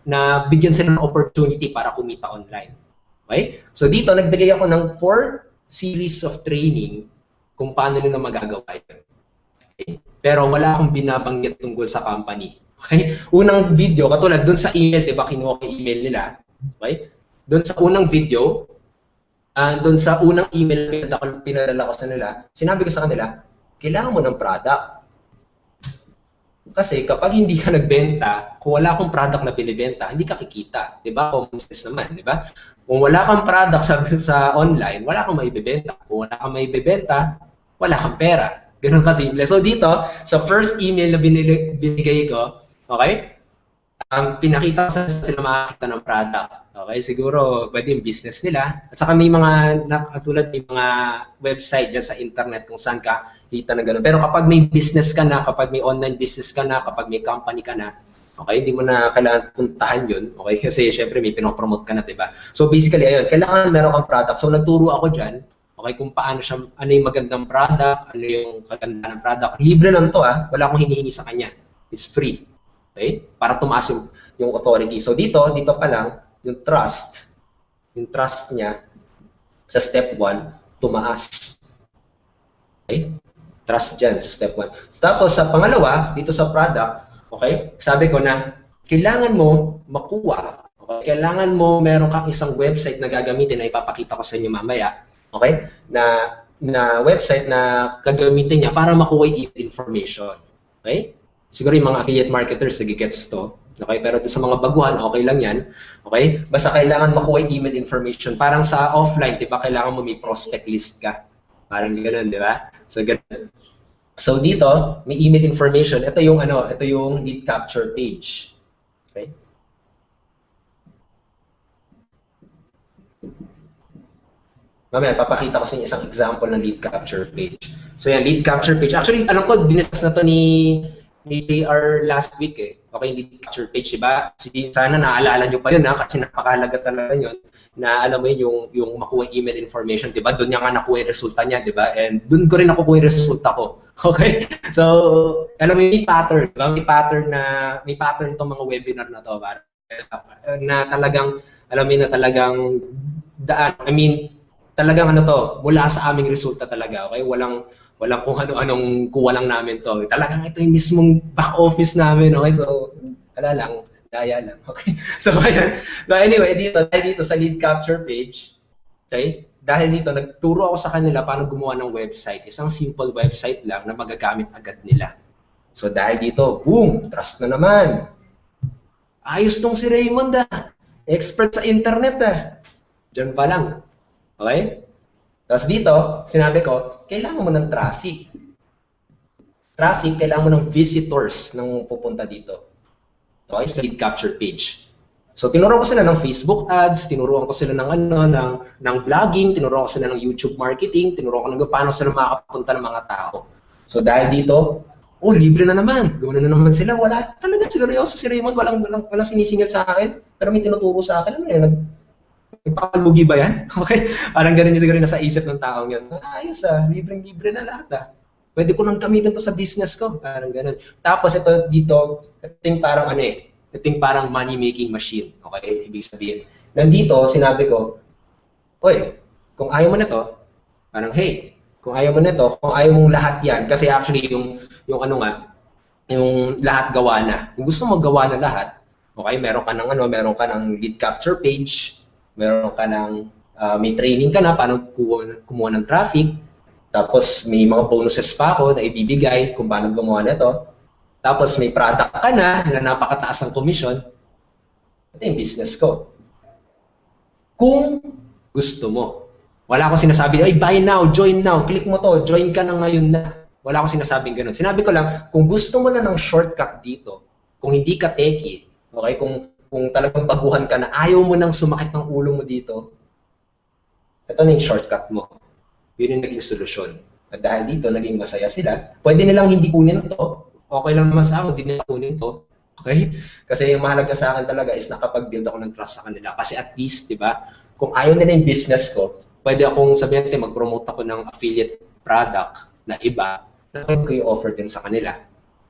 na bigyan sila ng opportunity para kumita online. Okay? So dito, nagbigay ako ng 4 series of training kung paano nila magagawa yun. Okay? Pero wala akong binabanggit tungkol sa company. Okay? Unang video, katulad dun sa email, diba, kinuha ko yung email nila. Okay? Dun sa unang video, doon sa unang email na pinadala ko sa nila, sinabi ko sa kanila, kailangan mo ng product. Kasi kapag hindi ka nagbenta, kung wala kang product na binibenta, hindi ka kikita. Diba? Common sense naman, diba? Kung wala kang product sa online, wala kang maibibenta. Kung wala kang maibibenta, wala kang pera. Ganun kasimple. So dito, sa first email na binigay ko, okay, pinakita ko sa sila makakita ng product. Okay, siguro pwede yung business nila. At saka may mga, katulad may mga website dyan sa internet kung saan ka kita na gano'n. Pero kapag may business ka na, kapag may online business ka na, kapag may company ka na, okay, hindi mo na kailangan puntahan yun. Okay, kasi syempre may pinopromote ka na, diba? So basically, ayun, kailangan meron kang product. So nagturo ako dyan, okay, kung paano siya, ano yung magandang product, ano yung kaganda ng product. Libre lang to, wala akong hinihingi sa kanya. It's free. Okay? Para tumaas yung authority. So dito pa lang, yung trust niya sa step 1, tumaas. Okay? Trust dyan sa step 1. Tapos sa pangalawa, dito sa product, okay, sabi ko na kailangan mo makuha, okay? Kailangan mo meron kang isang website na gagamitin na ipapakita ko sa inyo mamaya, okay, na website na gagamitin niya para makuha yung information. Okay? Siguro yung mga affiliate marketers nagigets to. Okay, pero sa mga baguhan, okay lang yan. Okay? Basta kailangan makuha yung email information. Parang sa offline, di ba, kailangan mo may prospect list ka. Parang gano'n, di ba? So, gano'n. So, dito, may email information. Ito yung, ito yung lead capture page. Okay? Mamaya, papakita ko sa inyo isang example ng lead capture page. So, yan, lead capture page. Actually, alam ko, binisas na to ni JR last week eh. Okay, lead capture page, diba? Sana naaalala nyo pa yun kasi napakahalaga talaga yun na alam mo yun, yung makuha email information, diba? Doon niya nga nakuha yung resulta niya, diba? And doon ko rin nakukuha yung resulta ko. Okay? So, alam mo may pattern, diba? May pattern itong mga webinar na to, na talagang, alam mo na talagang daan, talagang mula sa aming resulta talaga, okay? Walang kung ano-anong kuha lang namin to. Talagang ito yung mismong back office namin, okay? So, daya lang, okay? So, ayan. So, anyway, dito sa lead capture page, okay? Dahil dito, nagturo ako sa kanila paano gumawa ng website. Isang simple website lang na magagamit agad nila. So, dahil dito, boom! Trust na naman. Ayos tong si Raymond, expert sa internet, Diyan pa lang. Okay? Tapos dito, sinabi ko, kailangan mo ng traffic. Traffic, kailangan mo ng visitors nang pupunta dito. Okay, sa lead capture page. So, tinuruan ko sila ng Facebook ads, tinuruan ko sila ng vlogging, tinuruan ko sila ng YouTube marketing, tinuruan ko paano sila makakapunta ng mga tao. So, dahil dito, libre na naman. Gawin na naman sila. Wala talaga, seryoso si Raymond, walang sinisingil sa akin, pero may tinuturo sa akin. Nagpapalugi ba yan? Okay? Parang ganun yung siguro nasa isip ng taong yun. Ayos libreng-libre na lahat Pwede ko nang gamitin to sa business ko. Parang ganun. Tapos ito dito, ito yung parang money-making machine. Okay? Ibig sabihin. Nandito, sinabi ko, kung ayaw mo na to, parang hey, kung ayaw mo na to, kung ayaw mong lahat yan, kasi actually yung lahat gawa na. Kung gusto mo gawa na lahat, okay, meron ka ng lead capture page, meron ka ng, may training ka na paano kumuha ng traffic, tapos may mga bonuses pa ako na ibibigay kung paano gumawa nito, tapos may product ka na napakataas ang commission, ito yung business ko. Kung gusto mo. Wala akong sinasabi, buy now, join now, click mo to, join ka na ngayon na. Wala akong sinasabing ganun. Sinabi ko lang, kung gusto mo na ng shortcut dito, kung hindi ka techie, okay, kung talagang baguhan ka na ayaw mo nang sumakit ng ulo mo dito, ito na yung shortcut mo. Yun yung naging solusyon. At dahil dito, naging masaya sila. Pwede nilang hindi kunin to. Okay lang naman sa akin, hindi nila kunin to. Okay? Kasi yung mahalaga sa akin talaga is nakapag-build ako ng trust sa kanila. Kasi at least, di ba, kung ayaw nila yung business ko, pwede akong sabihin natin, mag-promote ako ng affiliate product na iba na pwede ko i-offer din sa kanila.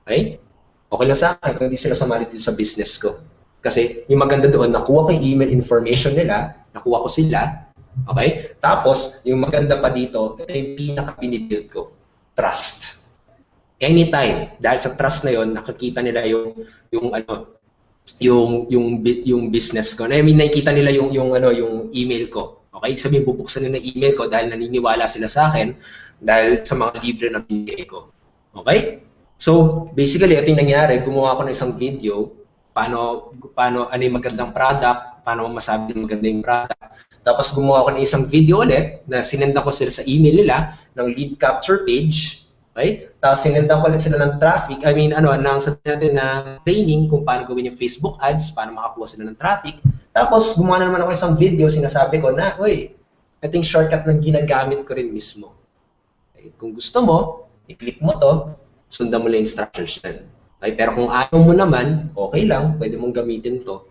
Okay? Okay lang sa akin kung hindi sila sumali dito sa business ko. Kasi yung maganda doon, nakuha ko yung email information nila, nakuha ko sila, okay? Tapos, yung maganda pa dito, ito yung pinaka-binibuild ko, trust. Anytime, dahil sa trust na yon, nakikita nila yung business ko. Nakikita nila yung email ko. Okay? Sabihin, bubuksan nila yung email ko dahil naniniwala sila sa akin dahil sa mga libre na binigay ko. Okay? So, basically, ito yung nangyari. Gumawa ko ng isang video, ano yung magandang product, paano masabi ng maganda yung product. Tapos gumawa ko ng isang video ulit na sinenda ko sila sa email nila ng lead capture page. Okay? Tapos sinenda ko ulit sila ng traffic, ng sabihin natin na training kung paano gawin yung Facebook ads, paano makakuha sila ng traffic. Tapos gumawa na naman ako isang video, sinasabi ko na, uy, ito yung shortcut na ginagamit ko rin mismo. Okay? Kung gusto mo, i-click mo to, sundan mo lang instructions yan. Okay? Pero kung ayaw mo naman, okay lang, pwede mong gamitin to.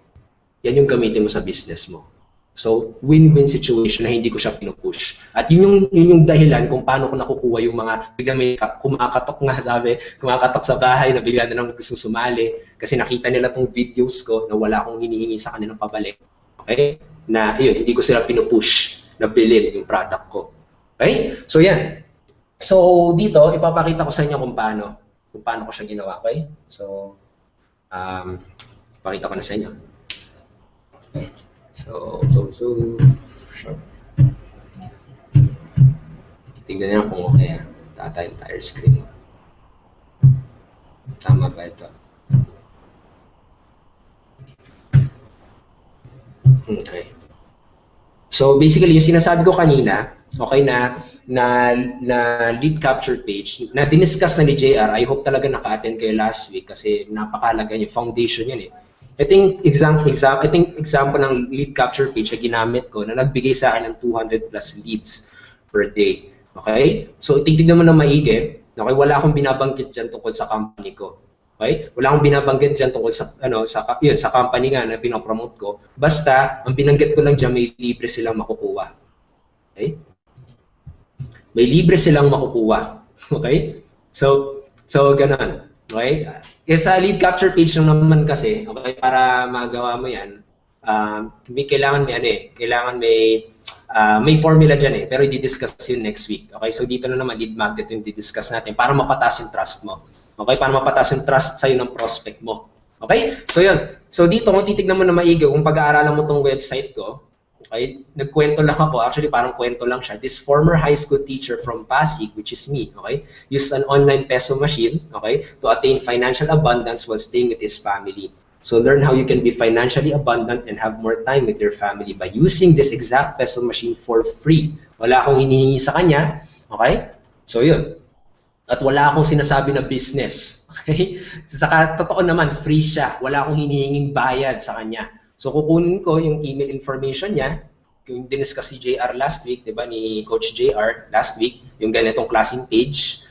Yan yung gamitin mo sa business mo. So, win-win situation na hindi ko siya pinupush. At yun yung dahilan kung paano ko nakukuha yung mga biglang may kumakatok sa bahay na bigla na lang gusto sumali kasi nakita nila tong videos ko na wala akong hinihingi sa kanilang pabalik. Okay? Na yun, hindi ko sila pinupush na bilhin yung product ko. Okay? So, yan. So, dito, ipapakita ko sa inyo kung paano ko siya ginawa. Okay? So, pakita ko na sa inyo. So, tingnan niyo kung okay. Tata entire screen. Tama ba ito? Okay. So, basically, yung sinasabi ko kanina, okay, na lead capture page, na diniscuss na ni JR, I hope talaga naka-attend kayo last week kasi napakalaga yung foundation yan eh. I think example ng lead capture page na ginamit ko na nagbigay sa akin ng 200 plus leads per day. Okay? So, titignan mo na maigi. Okay? Wala akong binabanggit dyan tungkol sa company ko. Okay? Wala akong binabanggit dyan tungkol sa company nga na pinopromote ko. Basta, ang binanggit ko lang dyan, may libre silang makukuha. Okay? May libre silang makukuha. Okay? So ganun. Okay? Sa lead capture page lang naman kasi, okay, para magawa mo yan, kailangan may formula dyan eh, pero i-discuss yun next week. Okay? So dito na naman, lead magnet yung i-discuss natin para mapataas yung trust mo. Okay? Para mapataas yung trust sa'yo ng prospect mo. Okay? So yun. So dito, kung titignan mo na maigi, kung pag-aaralan mo tong website ko, okay, nagkwento lang ako, actually parang kwento lang siya. This former high school teacher from Pasig, which is me, okay, used an online peso machine, okay, to attain financial abundance while staying with his family. So learn how you can be financially abundant and have more time with your family by using this exact peso machine for free. Wala akong hinihingi sa kanya, okay? So yun. At wala akong sinasabi na business, okay? Saka totoo naman, free siya. Wala akong hinihinging bayad sa kanya. So, kukunin ko yung email information niya, yung diniscuss si JR last week, di ba, ni Coach JR last week, yung ganitong klaseng page.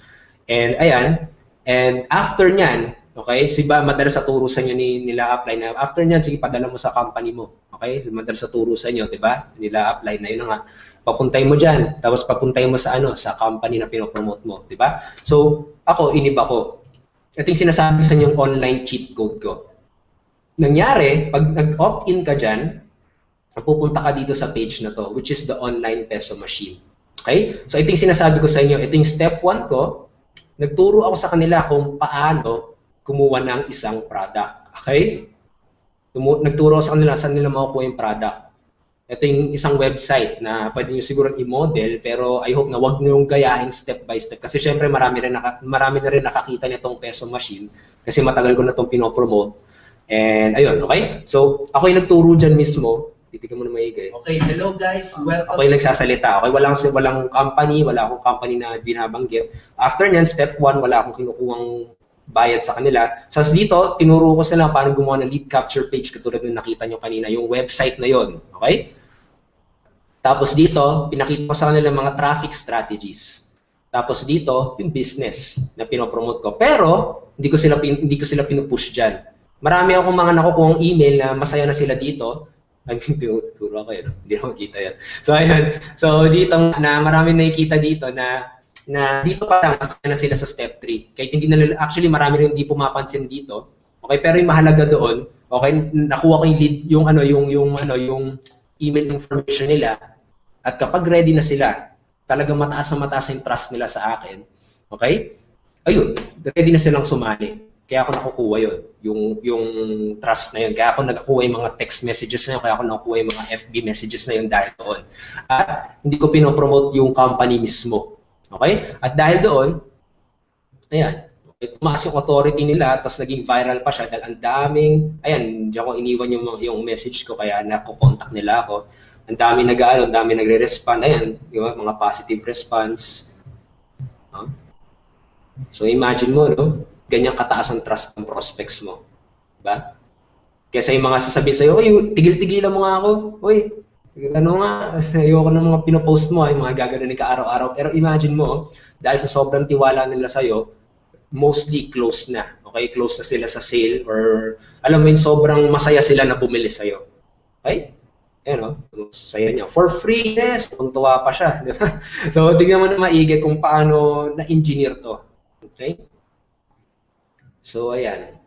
And ayan, and after nyan, okay, madalas sa turo sa inyo nila apply na, after nyan, sige, padala mo sa company mo. Okay, madalas sa turo sa inyo, di ba, nila apply na yun nga. Papuntay mo dyan, tapos papuntay mo sa company na pinopromote mo, di ba? So, iniba ko. Ito yung sinasabi sa inyo yung online cheat code ko. Nangyari, pag nag-opt-in ka dyan, pupunta ka dito sa page na to, which is the online peso machine. Okay? So, ito yung sinasabi ko sa inyo. Ito yung step 1 ko. Nagturo ako sa kanila kung paano kumuha ng isang product. Okay? Nagturo ako sa kanila saan nila makukuha yung product. Ito yung isang website na pwede nyo siguro i-model, pero I hope na wag nyo yung gayahin step by step. Kasi syempre marami na rin nakakita nitong peso machine kasi matagal ko na itong pinopromote. And ayun, okay? So, ako yung nagturo dyan mismo. Titignan mo na maigi. Okay, hello guys, welcome. Ako yung nagsasalita. Okay, walang company, wala akong company na binabanggit. After nyan, step 1, wala akong kinukuhang bayad sa kanila. So, dito, tinuro ko sila paano gumawa ng lead capture page katulad ng nakita nyo kanina, yung website na yon. Okay? Tapos dito, pinakita ko sa kanila mga traffic strategies. Tapos dito, yung business na pinopromote ko. Pero, hindi ko sila pinupush dyan. Marami akong mga nakukuhang email na masaya na sila dito. I mean, tinuturo ako yun. Hindi na makita yan. So, ayun. So, dito na marami nakikita dito na dito pa lang masaya na sila sa step 3. Kahit hindi na, actually, marami rin hindi pumapansin dito. Okay, pero yung mahalaga doon, okay, nakuha ko yung lead, yung email information nila. At kapag ready na sila, talagang mataas yung trust nila sa akin. Okay? Ayun, ready na silang sumali. Kaya ako nakukuha yun, yung trust na yun. Kaya ako nagkukuha yung mga text messages na yun, kaya ako nakukuha yung mga FB messages na yun dahil doon. At hindi ko pinopromote yung company mismo. Okay? At dahil doon, ayan, tumaas yung authority nila, tapos naging viral pa siya dahil ang daming, ayan, diyan ko iniwan yung message ko, kaya nakukontak nila ako. Ang dami nag-aano, ang dami nagre-respond, ayan, di ba, mga positive response. Huh? So imagine mo, no? Ganyang kataas ang trust ng prospects mo. Diba? Kesa yung mga sasabihin sa'yo, uy, tigil-tigilan mo nga ako. Uy, ano nga, ayoko ng mga pinopost mo, ay mga gaganunin ka araw-araw. Pero imagine mo, dahil sa sobrang tiwala nila sa'yo, mostly close na. Okay, close na sila sa sale or alam mo yun, sobrang masaya sila na bumili sa'yo. Okay? Ayan o, saya niya. For free, yes, tuntua pa siya. Di ba? So, tignan mo na maigi kung paano na-engineer to. Okay? So, ayan.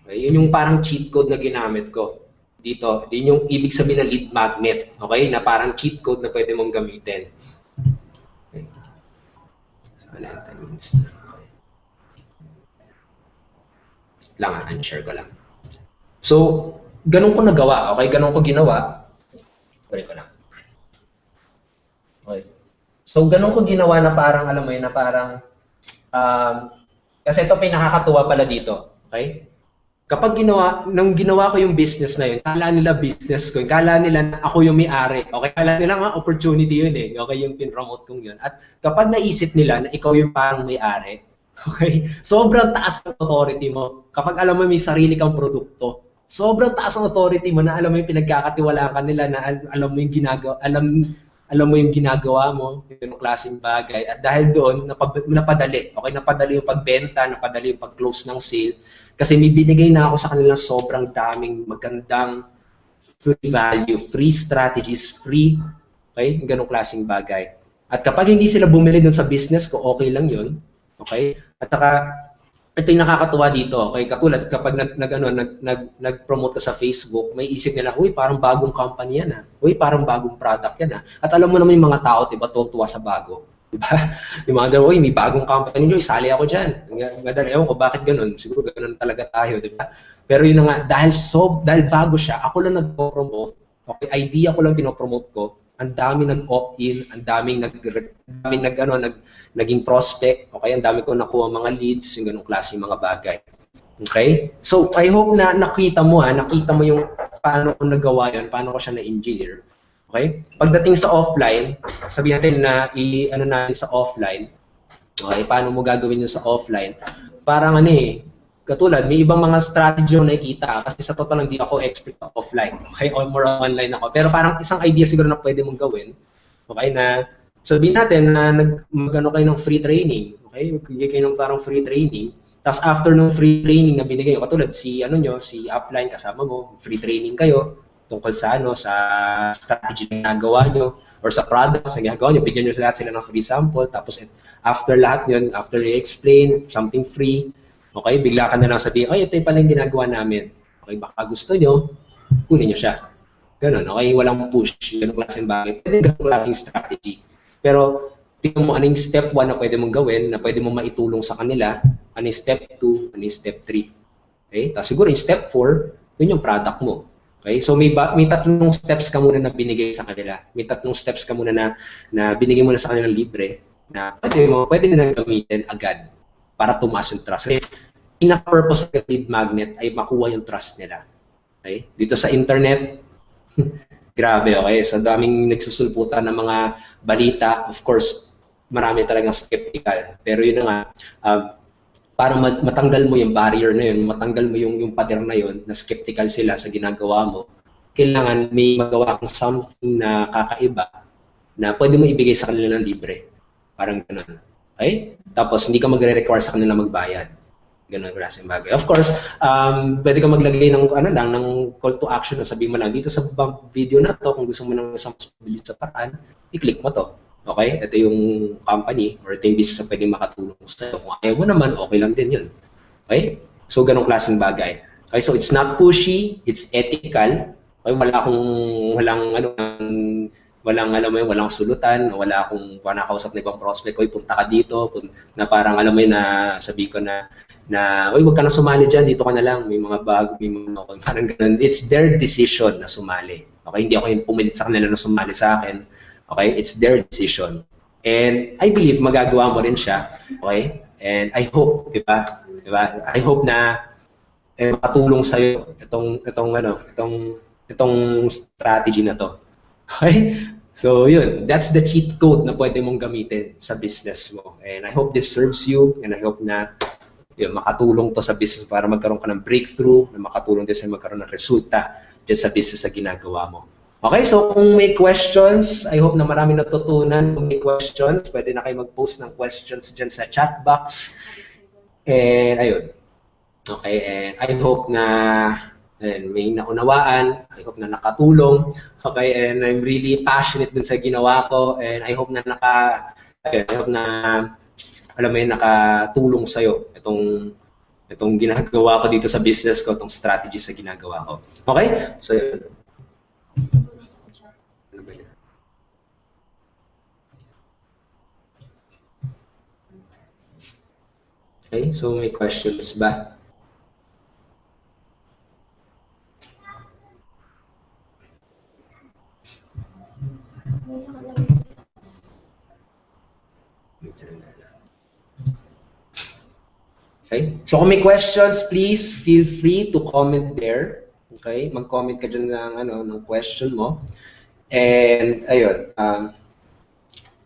Okay, yun yung parang cheat code na ginamit ko dito. Yun yung ibig sabihin ng lead magnet. Okay? Na parang cheat code na pwede mong gamitin. Okay. So, wala yung 10 minutes. Okay. Lang, unshare ko lang. So, ganun ko nagawa. Okay? Ganun ko ginawa. Pwede ko lang. Okay. So, ganun ko ginawa na parang, alam mo yun, na parang, kasi ito pinakakatuwa pala dito. Okay? Kapag nung ginawa ko yung business na yun, kala nila business ko, kala nila na ako yung may-ari. Okay, kala nila nga opportunity yun eh. Okay, yung pin-promote kong yun. At kapag naisip nila na ikaw yung parang may-ari, okay, sobrang taas ng authority mo. Kapag alam mo may sarili kang produkto, sobrang taas ng authority mo na alam mo yung pinagkakatiwalaan ka nila, na alam mo yung ginagawa, alam mo yung ginagawa mo, yung klaseng bagay. At dahil doon, napadali. Okay, napadali yung pagbenta, napadali yung pag-close ng sale. Kasi may binigay na ako sa kanila sobrang daming magandang free value, free strategies, free, okay, ganong klaseng bagay. At kapag hindi sila bumili dun sa business ko, okay lang yun. Okay? At saka, ito yung nakakatuwa dito. Okay? Katulad, kapag nag-promote ka sa Facebook, may isip nila, uy, parang bagong company yan ah. Uy, parang bagong product yan ah. At alam mo naman yung mga tao, diba, tuwa sa bago. Diba? Yung mga gano'n, uy, may bagong company nyo, isali ako dyan. Madali, ewan ko, bakit ganun? Siguro ganun talaga tayo, diba? Pero yun nga, dahil bago siya, ako lang nag-promote, okay, idea ko lang pinopromote ko, ang dami nag-opt-in, ang daming naging prospect, okay, ang dami ko nakuha mga leads, yung ganung klase mga bagay. Okay? So, I hope na nakita mo yung paano ko nagawa yun, paano ko siya na-engineer. Okay? Pagdating sa offline, sabihin natin na i-ano natin sa offline. Okay, paano mo gagawin yun sa offline? Parang katulad, may ibang mga strategy na nakikita kasi sa total hindi ako expert sa offline. Okay, or more online ako. Pero parang isang idea siguro na pwede mong gawin. Okay, na sabihin natin na magano kayo ng free training. Okay, magbigay kayo ng parang free training. Tapos after ng free training na binigay nyo, katulad si upline kasama mo, free training kayo tungkol sa sa strategy na ginagawa nyo or sa products na ginagawa nyo, bigyan nyo lahat sila ng free sample, tapos after lahat yun, after you explain something free, okay, bigla ka na lang sabihin, ito yung pala yung ginagawa namin. Okay, baka gusto nyo, kunin nyo siya. Ganun, okay, walang push, ganun klaseng bagay. Pwede ganun klaseng strategy. Pero, tingnan mo, anong step 1 na pwede mong gawin, na pwede mong maitulong sa kanila, anong step 2, anong step 3. Okay, tapos siguro yung step 4, yun yung product mo. Okay? So may tatlong steps ka muna na binigay sa kanila. May tatlong steps ka muna na binigay mo na sa kanila libre na pwede na gamitin agad para tumaas yung trust. Kasi pinaka-purpose ng lead magnet ay makuha yung trust nila. Okay? Dito sa internet, grabe, okay? Sa daming nagsusulputan ng mga balita, of course, marami talagang skeptical. Pero yun nga, para matanggal mo yung barrier na yun, matanggal mo yung pader na yun, na skeptical sila sa ginagawa mo, kailangan may magawa kang something na kakaiba na pwede mo ibigay sa kanila ng libre. Parang ganun. Okay? Tapos, hindi ka magre-require sa kanila magbayad. Ganun klaseng bagay. Of course, pwede ka maglagay ng, ng call to action na sabihin mo lang, dito sa video na to, kung gusto mo ng isang mas mabilis sa paraan, i-click mo to. Okay? Ito yung company or ito yung business na pwedeng makatulong sa'yo. Kung ayaw mo naman, okay lang din yun. Okay? So, ganong klaseng bagay. Okay? So, it's not pushy, it's ethical. Okay? Walang sulutan, wala akong nakausap na ibang prospect, oy, punta ka dito, na parang alam mo yun, na sabi ko na oy, wag ka na sumali dyan, dito ka na lang, may mga bago, may mga parang ganun. It's their decision na sumali. Okay? Hindi ako yung pumilit sa kanila na sumali sa akin. Okay? It's their decision. And I believe magagawa mo rin siya. Okay? And I hope, di ba? Diba? I hope na makatulong sa iyo itong strategy na to. Okay? So, yun. That's the cheat code na pwede mong gamitin sa business mo. And I hope this serves you, and I hope na yun, makatulong to sa business para magkaroon ka ng breakthrough, na makatulong din sa magkaroon ng resulta dyan sa business na ginagawa mo. Okay, so kung may questions, I hope na marami natutunan. Kung may questions, pwede na kayo mag-post ng questions dyan sa chat box. And ayun. Okay, and I hope na may naunawaan. I hope na nakatulong. Okay, and I'm really passionate dun sa ginawa ko. And I hope na alam mo yun, nakatulong sa'yo itong ginagawa ko dito sa business ko, itong strategy sa ginagawa ko. Okay? So, yun. Okay, so may questions ba? Okay, so kung may questions, please feel free to comment there. Okay, mag-comment ka dyan ng question mo. And ayun,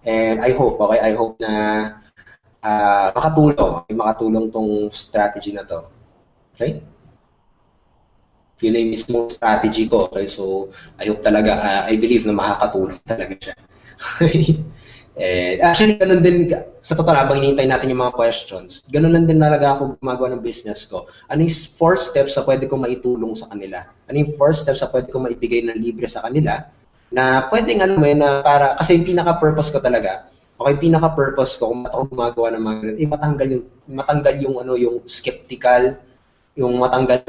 and I hope na makatulong tong strategy na to. Okay? Yun yung mismo strategy ko. Okay? So, I hope talaga, I believe na makakatulong talaga siya. Actually, ganun din, sa totoo habang hinihintay natin yung mga questions, ganun lang din talaga ako gumagawa ng business ko. Ano yung 4 steps sa pwede kong maitulong sa kanila? Ano yung 4 steps sa pwede kong maibigay na libre sa kanila? Na pwedeng na para, kasi yung pinaka-purpose ko talaga, okay, pinaka-purpose ko kung ako gumagawa ng mga matanggal yung skeptical, yung matanggal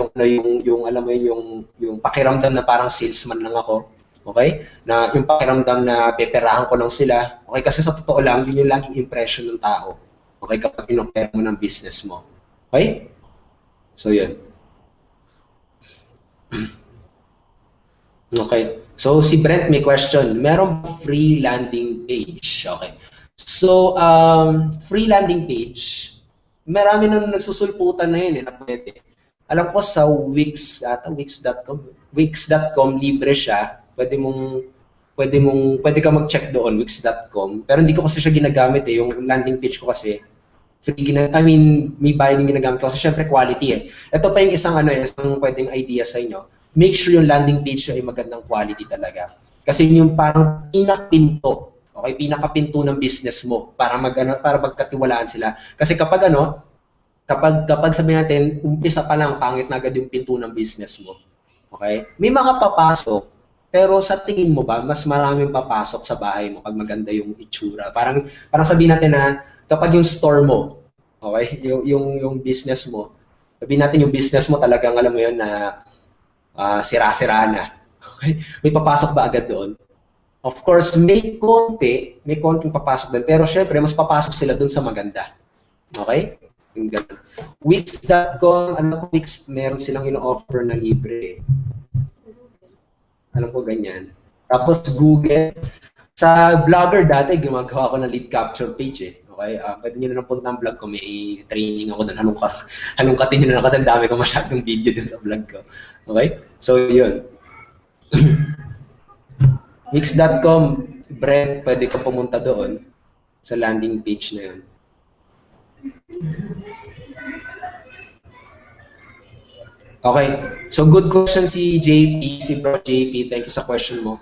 yung alam mo yung pakiramdam na parang salesman lang ako. Okay? Na yung pakiramdam na peperahan ko lang sila. Okay, kasi sa totoo lang, yun yung laging impression ng tao. Okay, kapag inopera mo ng business mo. Okay? So, yun. Okay. So, si Brent may question. Meron free landing page. Okay. So, free landing page, marami na nagsusulputan na yun na pwede. Alam ko sa Wix.com libre siya. Pwede ka mag-check doon, Wix.com. Pero hindi ko kasi siya ginagamit eh. Yung landing page ko kasi, may bayad yung ginagamit ko kasi syempre quality eh. Ito pa yung isang pwedeng idea sa inyo. Make sure yung landing page ay magandang quality talaga. Kasi yung parang pinakapinto, okay, pinakapinto ng business mo para magkatiwalaan sila. Kasi kapag sabihin natin, umpisa pa lang pangit na agad yung pinto ng business mo. Okay? May mga papasok, pero sa tingin mo ba mas maraming papasok sa bahay mo pag maganda yung itsura? Parang sabihin natin na kapag yung store mo, okay, yung business mo, sabihin natin yung business mo talagang alam mo yun na sira-sira na. Okay? May papasok ba agad doon? Of course, may konting papasok doon, pero syempre mas papasok sila doon sa maganda. Okay? Wix.com, alam ko Wix, meron silang ino-offer na libre. Alam ko ganyan. Tapos Google, sa Blogger dati, gumagawa ko ng lead capture page eh. Okay? Pwede nyo na lang punta ang vlog ko. May training ako doon. Halungkatin nyo na lang kasi ang dami ko masyadong video din sa vlog ko. Okay? So, yun. Wix.com, Brent, pwede ka pumunta doon sa landing page na yun. Okay. So, good question si Bro JP. Thank you sa question mo.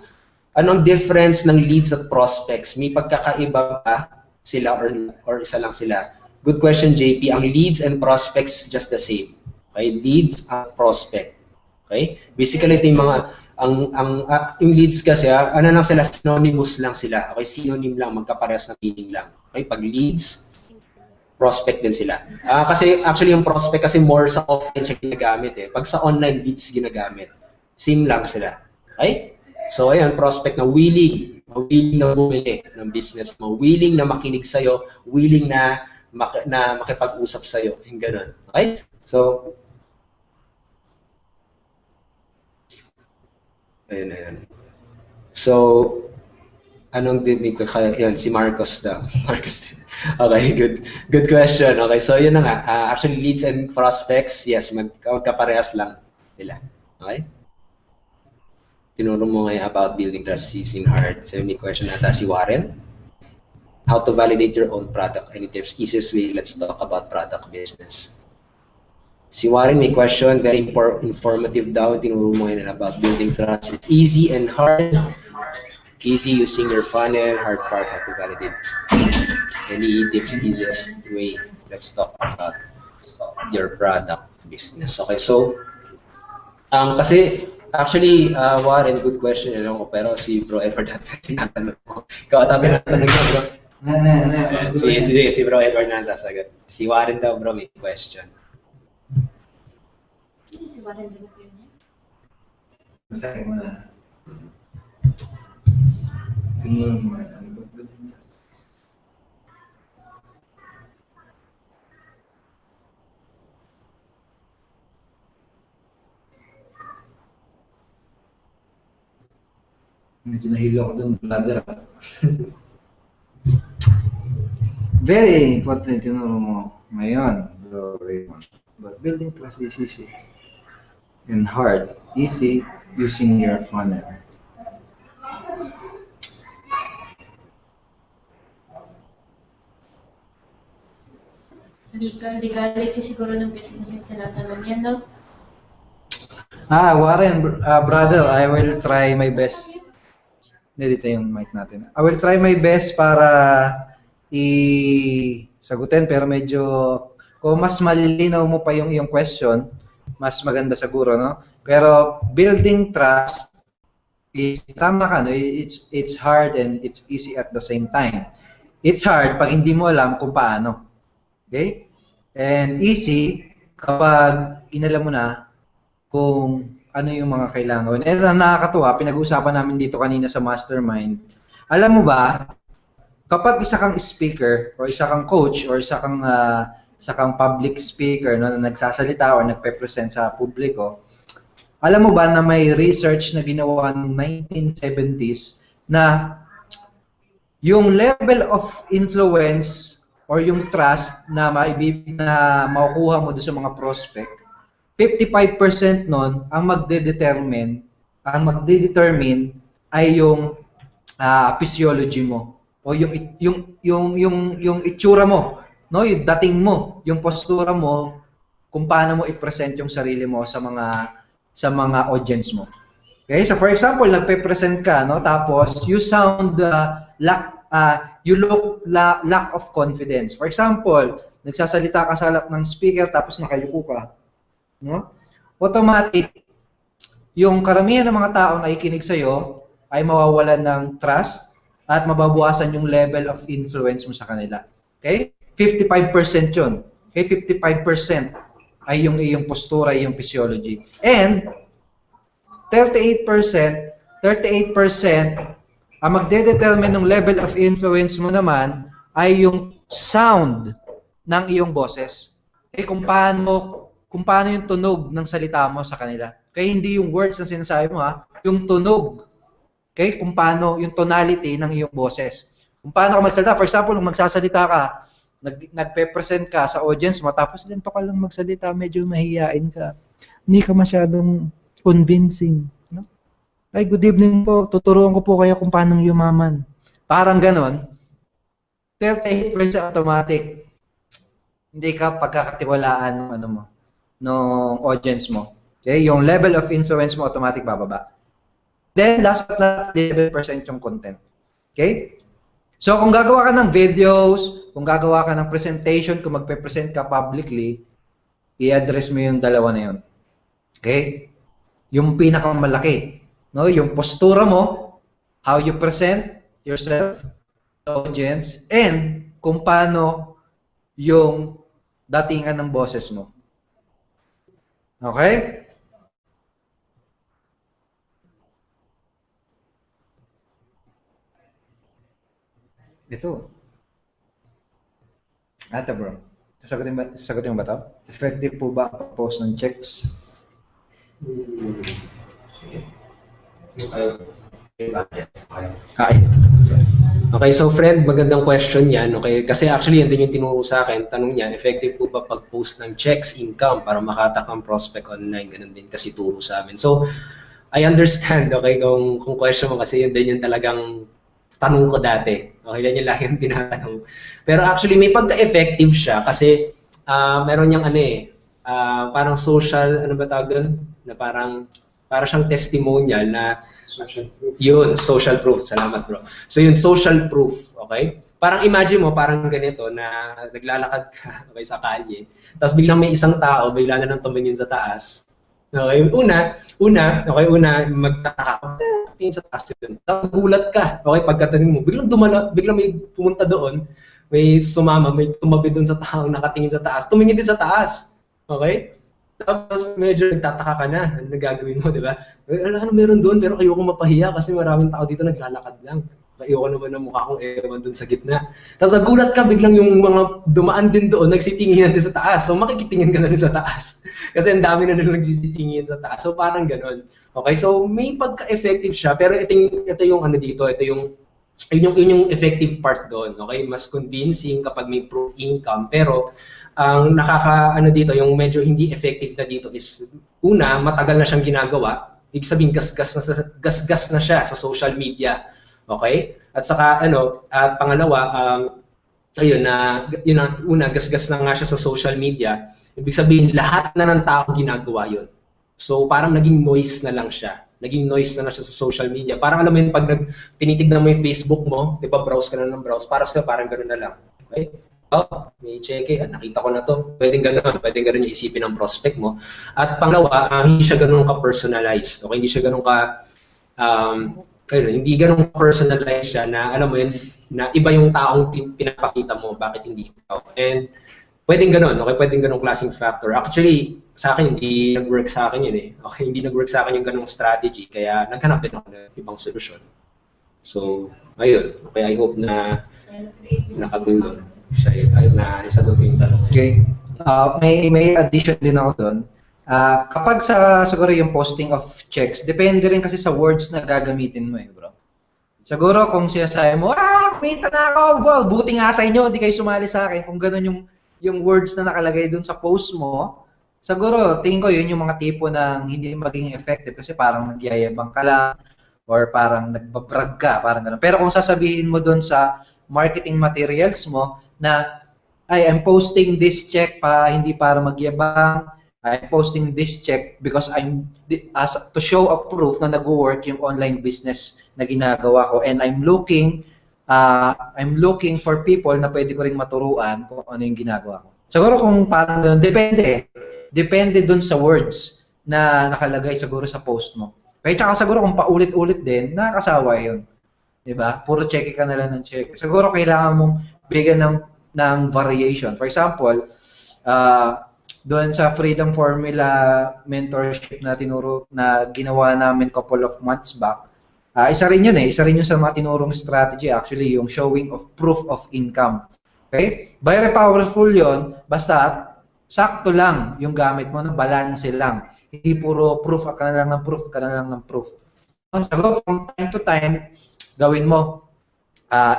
Anong difference ng leads at prospects? May pagkakaiba ba sila or isa lang sila? Good question, JP. Ang leads and prospects just the same. Okay? Leads at prospect. Okay? Basically, ito yung mga yung leads kasi, lang sila, synonymous lang sila. Okay? Synonym lang, magkaparehas na meaning lang. Okay? Pag leads, prospect din sila. Kasi actually yung prospect kasi more sa offline siya ginagamit eh. Pag sa online leads ginagamit, same lang sila. Okay? So ayan, prospect na willing na bumili ng business mo, willing na makinig sa'yo, willing na makipag-usap sa'yo. Yung ganun. Okay? So, ayan. So, Anong may yun, si Marcos daw. Marcos din. Okay, good question. Okay, so yun na nga. Actually, leads and prospects, yes, magkaparehas lang nila. Okay? Tinuro mo ngayon about building trust using hard. So may question nata si Warren. How to validate your own product? Any tips? Easiest way, let's talk about product business. Si Warren may question, very informative daw. Tinuro mo ngayon about building trust. It's easy and hard. Easy using your funnel, hard part how to validate. Any tips, easiest way? Let's talk about your product business. Okay, so kasi actually Warren, good question yun ko, pero si Bro Edward natin tinatanong mo. Ikaw tabi na tanong niya, bro. Si Bro Edward natin sagot. Si Warren daw, bro, may question. Si Warren din po yun. Masahin mo na. Tingnan mo na. Medyo nahilo ako dun, brother. Very important to know mo ngayon, bro Raymond. But building trust is easy and hard. Easy using your funnel. Legality siguro ng business yung tinatanong yan, no? Warren, brother, I will try my best. Dito yung mic natin. I will try my best para sagutin, pero medyo kung mas malilinaw mo pa yung iyong question, mas maganda siguro, no? Pero building trust is tama ka, no? It's hard and it's easy at the same time. It's hard pag hindi mo alam kung paano. Okay? And easy kapag inalam mo na kung ano yung mga kailangan. And nakakatuwa, pinag-uusapan namin dito kanina sa Mastermind. Alam mo ba, kapag isa kang speaker or isa kang coach or isa kang public speaker, no, na nagsasalita or nagpe-present sa publiko, alam mo ba na may research na ginawa ng 1970s na yung level of influence or yung trust na makukuha mo doon sa mga prospect, 55% nun ang magdedetermine ay yung physiology mo o yung itsura mo, no, yung dating mo, yung postura mo, kung paano mo i-present yung sarili mo sa mga audience mo. Okay? So for example, nagpe-present ka, no, tapos you sound you look lack of confidence. For example, nagsasalita ka sa harap ng speaker tapos nakayuko ka, no? Automatic, yung karamihan ng mga tao na nakikinig sa iyo ay mawawalan ng trust at mababawasan yung level of influence mo sa kanila. Okay? 55% 'yun. Okay, 55% ay yung iyong postura, yung physiology. And 38% ang magdedetermine ng level of influence mo naman ay yung sound ng iyong boses. Okay, kung paano yung tunog ng salita mo sa kanila. Okay, hindi yung words na sinasabi mo, yung tunog. Okay, kung paano yung tonality ng iyong boses. Kung paano ka magsalita. For example, kung magsasalita ka, nagpe-present ka sa audience mo, tapos ganito ka lang magsalita, medyo mahihiyain ka. Hindi ka masyadong convincing. No? Ay, good evening po. Tuturuan ko po kayo kung paano yumaman. Parang ganon. 38% automatic. Hindi ka pagkakatiwalaan ng ano mo, ng audience mo. Okay? Yung level of influence mo automatic bababa. Then, last but not least, 7% yung content. Okay? So, kung gagawa ka ng videos, kung gagawa ka ng presentation, kung magpe-present ka publicly, i-address mo yung dalawa na yun. Okay? Yung pinakamalaki. No? Yung postura mo, how you present yourself to audience, and kung paano yung datingan ng boses mo. Okay? Ito. Ito bro. Sagutin mo ba ito? Effective po ba ang post ng checks? Sige. Okay. Ay. Okay, so friend, magandang question yan. Okay, kasi actually yan din yung tinuro sa akin. Tanong niya, effective po ba pag-post ng checks income para makatak ang prospect online? Ganun din kasi turo sa amin. So, I understand, okay, kung question mo kasi yun din yung talagang tanong ko dati. Okay, yan yung lagi yung tinatanong. Pero actually, may pagka-effective siya kasi meron niyang ano parang social, ano ba tawag doon? Na parang siyang testimonial na Social proof. yun, social proof. Salamat, bro. So yun, social proof, okay? Parang imagine mo, parang ganito na naglalakad ka, okay, sa kalye, tapos biglang may isang tao, bigla na lang tumingin sa taas. Okay, una, magtataka ka, tingin sa taas yun. Tapos gulat ka, okay, pagkatanim mo, biglang may pumunta doon, may sumama, may tumabi doon sa taong nakatingin sa taas, tumingin din sa taas. Okay? Tapos medyo nagtataka ka na, ano gagawin mo, di ba? Ano meron doon, pero ayoko mapahiya kasi maraming tao dito naglalakad lang. Ayoko naman ng mukha kong ewan doon sa gitna. Tapos nagulat ka, biglang yung mga dumaan din doon, nagsitingin din sa taas. So makikitingin ka na rin sa taas. Kasi ang dami na nila nagsisitingin sa taas. So parang ganon. Okay, so may pagka-effective siya, pero ito yung ano dito, yun yung effective part doon. Okay, mas convincing kapag may proof income, pero ang nakaka-ano dito, yung medyo hindi effective na dito is, una, matagal na siyang ginagawa. Ibig sabihin, gasgas na siya sa social media. Okay? At saka, at pangalawa, ayun, una, gasgas na nga siya sa social media. Ibig sabihin, lahat na ng tao ginagawa yun. So, parang naging noise na lang siya. Naging noise na lang siya sa social media. Parang alam mo yun, pag tinitignan mo yung Facebook mo, di ba, browse ka na ng browse, parang gano'n na lang. Okay? Oh, may cheque, nakita ko na to. Pwedeng ganun yung isipin ng prospect mo. At pangalawa, hindi siya ganun ka-personalized. Okay, hindi siya ganun ka, hindi ganun ka-personalized siya na, alam mo yun, na iba yung taong pinapakita mo, bakit hindi ikaw. And pwedeng ganun, okay, pwedeng ganun klaseng factor. Actually, sa akin, hindi nag-work sa akin yun eh. Okay, hindi nag-work sa akin yung ganung strategy, kaya naghanap din ako ng ibang solusyon. So, ayun. Okay, I hope na nakatulong. Ayun na, isagot yung tanong. Okay. May addition din ako doon. Kapag siguro yung posting of checks, depende rin kasi sa words na gagamitin mo bro. Siguro kung sinasabi mo, kumita na ako, well, buti nga sa inyo, hindi kayo sumali sa akin. Kung ganun yung words na nakalagay doon sa post mo, siguro tingin ko yun yung mga tipo ng hindi maging effective kasi parang nagyayabang ka lang or parang nagbabrag ka, parang ganun. Pero kung sasabihin mo doon sa marketing materials mo na I'm posting this check hindi para magyabang, I'm posting this check because to show a proof na nag-work yung online business na ginagawa ko, and I'm looking for people na pwede ko ring maturuan kung ano yung ginagawa ko. Siguro kung parang ganun, depende dun sa words na nakalagay siguro sa post mo. Kaya tsaka siguro kung paulit-ulit din, nakakasawa yun. Diba? Puro check ka na lang ng check. Siguro kailangan mong bigyan ng variation. For example, doon sa Freedom Formula mentorship na tinuro na ginawa namin couple of months back, isa rin yun isa rin yun sa mga tinurong strategy actually, yung showing of proof of income. Okay? Very powerful yun, basta sakto lang yung gamit mo, balance lang. Hindi puro proof ka na lang ng proof. So, from time to time, gawin mo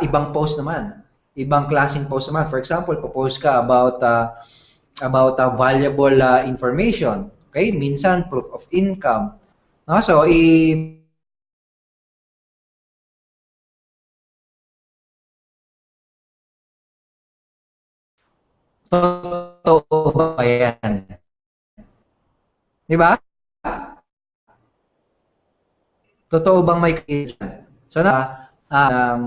ibang post naman, ibang klaseng post naman. For example, post ka about valuable information. Okay? Minsan, proof of income. So, totoo ba yan? Diba? Totoo bang may kailan? So,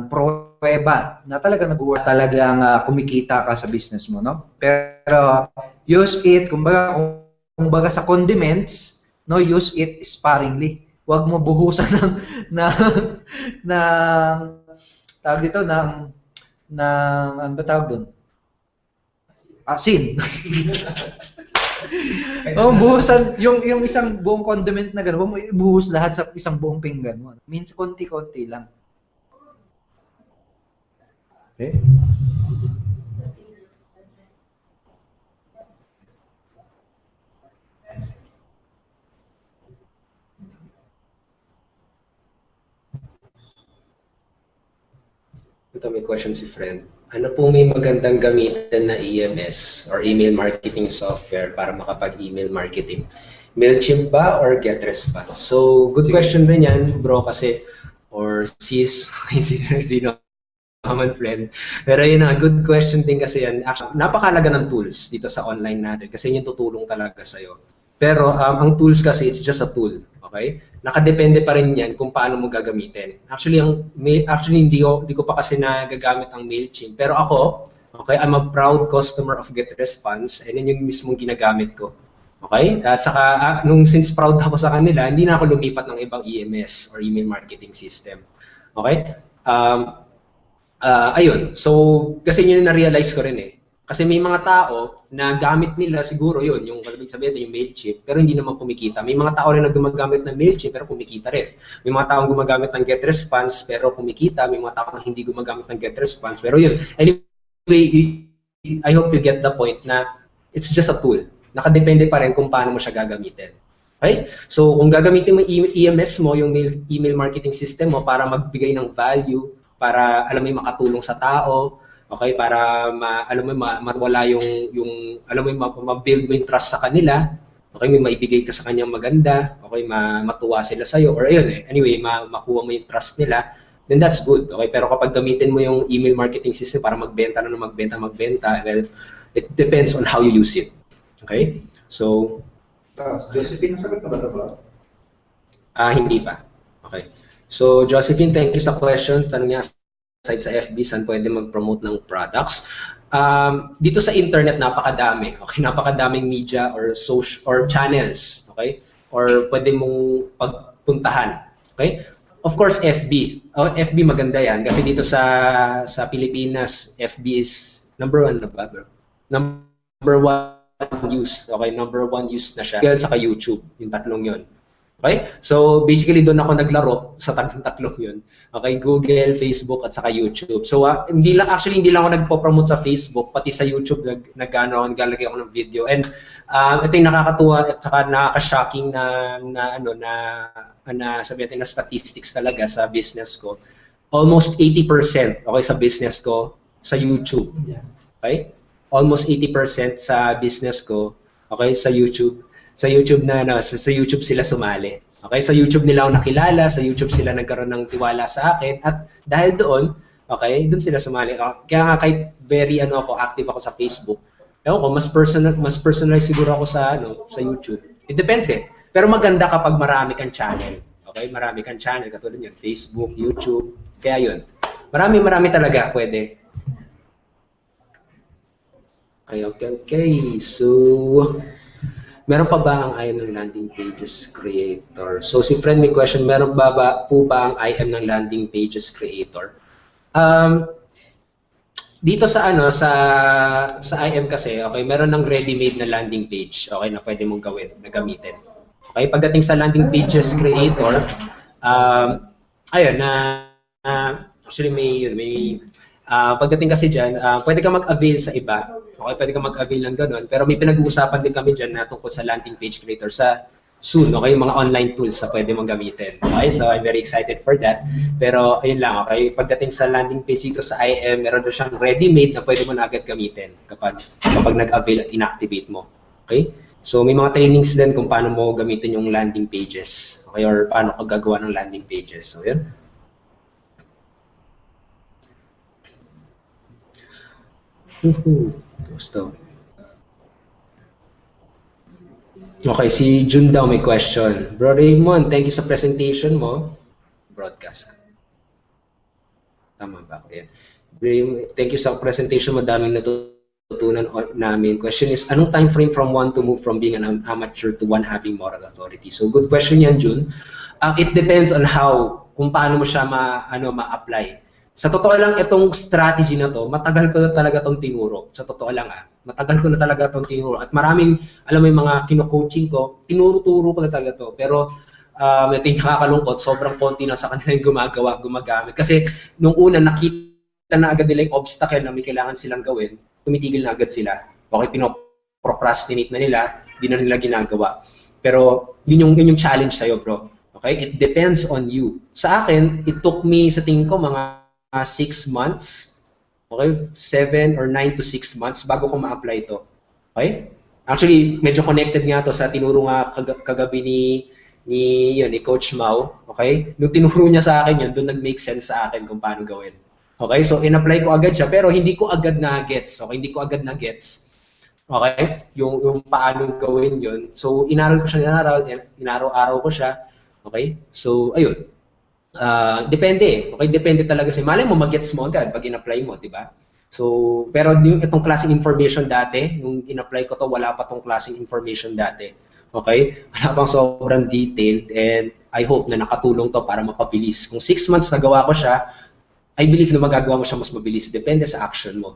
pruweba na talaga nag-work, talagang kumikita ka sa business mo, no? Pero use it, kumbaga sa condiments, no, use it sparingly. Huwag mo buhusan tawag dito, ano ba tawag doon? Asin. Buhusan, yung isang buong condiment na gano'n, huwag mo ibuhos lahat sa isang buong pinggan mo. Minsan, konti-konti lang. Okay? Ito may question si friend. Ano po may magandang gamitin na EMS or email marketing software para makapag-email marketing? MailChimp ba or GetResponse? So, good question din yan, bro, kasi, or sis, sino common friend. Pero yun na, good question din kasi yan. Actually, napakalaga ng tools dito sa online natin kasi yun yung tutulong talaga sa'yo. Pero ang tools kasi, it's just a tool. Okay? Nakadepende pa rin yan kung paano mo gagamitin. Actually, hindi ko pa kasi nagagamit ang MailChimp. Pero ako, okay, I'm a proud customer of GetResponse and yun yung mismong ginagamit ko. Okay? At saka, since proud ako sa kanila, hindi na ako lumipat ng ibang EMS or email marketing system. Okay? Ayun. So, kasi yun na-realize ko rin eh. Kasi may mga tao na gamit nila siguro yun, yung sabihin yung MailChimp, pero hindi naman kumikita. May mga tao rin na gumagamit ng MailChimp, pero kumikita rin. May mga taong gumagamit ng GetResponse, pero kumikita. May mga taong hindi gumagamit ng GetResponse, pero yun. Anyway, I hope you get the point na it's just a tool. Nakadepende pa rin kung paano mo siya gagamitin. Okay? So, kung gagamitin mo EMS mo, yung email marketing system mo para magbigay ng value, para alam mo makatulong sa tao, okay, para mawala yung alam mo ma-build mo yung trust sa kanila, okay, may maibigay ka sa kanyang maganda, okay, matuwa sila sa iyo or ayun anyway, makuha mo yung trust nila, then that's good. Okay, pero kapag gamitin mo yung email marketing system para magbenta, well, it depends on how you use it. Okay? So, Josephine, sagot na ba ito, bro? Hindi pa. Okay. So, Josephine, thank you sa question. Tanong niya site sa FB, saan pwede mag-promote ng products. Dito sa internet, napakadami. Okay? Napakadaming media or social or channels. Okay? Or pwede mong pagpuntahan. Okay? Of course, FB. FB maganda yan. Kasi dito sa Pilipinas, FB is number 1 na ba, bro? Number 1 used. Okay? Number 1 used na siya. Google saka YouTube. Yung tatlong yun. Okay? So, basically, doon ako naglaro sa tatlong yun. Okay? Google, Facebook, at saka YouTube. So, hindi lang ako nagpo-promote sa Facebook, pati sa YouTube, naglalagay ako ng video. And, ito yung nakakatuwa at saka nakaka-shocking na sabi natin na statistics talaga sa business ko. Almost 80%, okay, sa business ko, sa YouTube. Okay? Almost 80% sa business ko, okay, sa YouTube. Sa YouTube sa YouTube sila sumali. Okay, sa YouTube nila ako nakilala, sa YouTube sila nagkaroon ng tiwala sa akin at dahil doon, okay, doon sila sumali. Kaya nga kahit very active ako sa Facebook. Ewan ko, mas personal siguro ako sa YouTube. It depends eh. Pero maganda kapag marami kang channel. Okay, marami kang channel katulad niyan, Facebook, YouTube. Kaya 'yun. Marami talaga pwede. Okay. So, meron pa ba ang IM ng landing pages creator? So si friend may question, meron po ba ang IM ng landing pages creator? Dito sa IM kasi, okay, meron ng ready-made na landing page, okay, na pwede mong gamitin. Okay, pagdating sa landing pages creator, ayun actually pagdating kasi diyan, pwede ka mag-avail sa iba. Okay, pwede ka mag-avail ng ganun. Pero may pinag-uusapan din kami dyan na tungkol sa landing page creator sa soon, okay, yung mga online tools na pwede mong gamitin. Okay, so I'm very excited for that. Pero ayun lang, okay, pagdating sa landing page dito sa IM, meron na siyang ready-made na pwede mo na agad gamitin kapag nag-avail at inactivate mo. Okay? So may mga trainings din kung paano mo gamitin yung landing pages. Okay, or paano ka gagawa ng landing pages. So yun. Gusto. Okay, si Jun daw may question. Bro Raymond, thank you sa presentation mo. Broadcast. Tama ba? Yan. Thank you sa presentation mo. Daming natutunan namin. Question is, anong time frame from one to move from being an amateur to one having moral authority? So, good question yan, Jun. It depends on kung paano mo siya ma-apply. Sa totoo lang, itong strategy na to, matagal ko na talaga itong tinuro. Sa totoo lang matagal ko na talaga itong tinuro. At maraming, alam mo yung mga kino-coaching ko, tinuro-turo ko na talaga to. Pero, ito yung nakakalungkot, sobrang konti na sa kanila yung gumagamit. Kasi, nung una, nakita na agad nila yung obstacle na may kailangan silang gawin, tumitigil na agad sila. Okay, pinoprocrastinate na nila, di na nila ginagawa. Pero, yun yung challenge sa'yo, bro. Okay, it depends on you. Sa akin, it took me, sa tingin ko, mga 6 months, okay, 7 or 9 to 6 months bago ko ma-apply ito. Okay? Actually, medyo connected nga to sa tinuro nga kagabi ni Coach Mau, okay? Nung tinuro niya sa akin yun, doon nag-make sense sa akin kung paano gawin. Okay? So, in-apply ko agad siya, pero hindi ko agad na gets. Okay? Hindi ko agad na gets. Okay? Yung paano gawin yun. So, inaral ko siya, inaraw-araw ko siya. Okay? So, ayun. Depende. Okay? Depende talaga sa malay mo, mag-gets mo agad pag in-apply mo, di ba? So, pero itong klaseng information dati, nung in-apply ko to, wala pa tong klaseng information dati. Okay? Wala pang sobrang detailed and I hope na nakatulong to para mapabilis. Kung 6 months nagawa ko siya, I believe na magagawa mo siya mas mabilis. Depende sa action mo.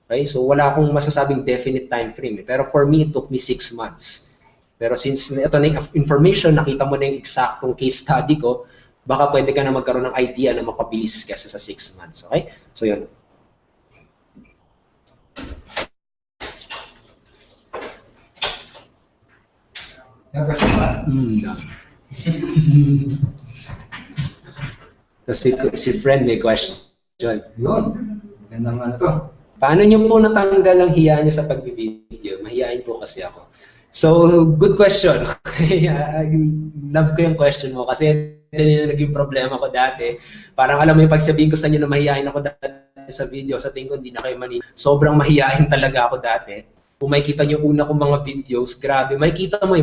Okay? So, wala akong masasabing definite time frame. Pero for me, it took me 6 months. Pero since ito na yung information, nakita mo na yung exactong case study ko, baka pwede ka na magkaroon ng idea na mapabilis kesa sa 6 months. Okay? So, yun. Tapos si friend may question. Yun. Gandang ano to. Paano niyo po natanggal ang hiya niyo sa pag-video? Mahiyain po kasi ako. So, good question. I love ko yung question mo kasi ito yung naging problema ko dati. Parang alam mo yung pagsabihin ko sa inyo na mahiyain ako dati sa video, sa tingin ko hindi na kayo mani. Sobrang mahiyain talaga ako dati. Kung makikita niyo una kong mga videos, grabe, makikita mo,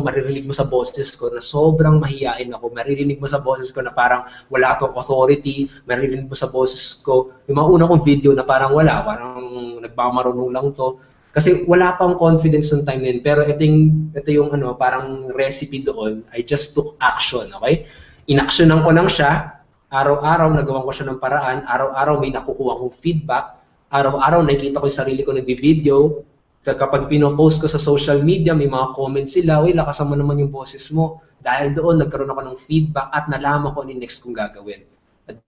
maririnig mo sa boses ko na sobrang mahiyain ako. Maririnig mo sa boses ko na parang wala akong authority, maririnig mo sa boses ko, yung mga una kong video na parang wala, parang nagmamarunong lang to. Kasi wala pang confidence ng time na yun. Pero ito yung ano, parang recipe doon, I just took action, okay? Inactionan ko lang siya, araw-araw nagawan ko siya ng paraan, araw-araw may nakukuha kong feedback, araw-araw nakikita ko yung sarili ko nag-video. Kapag pinopost ko sa social media, may mga comments sila, uy, lakasan mo naman yung boses mo. Dahil doon, nagkaroon ako ng feedback at nalaman ko ano yung next kong gagawin. At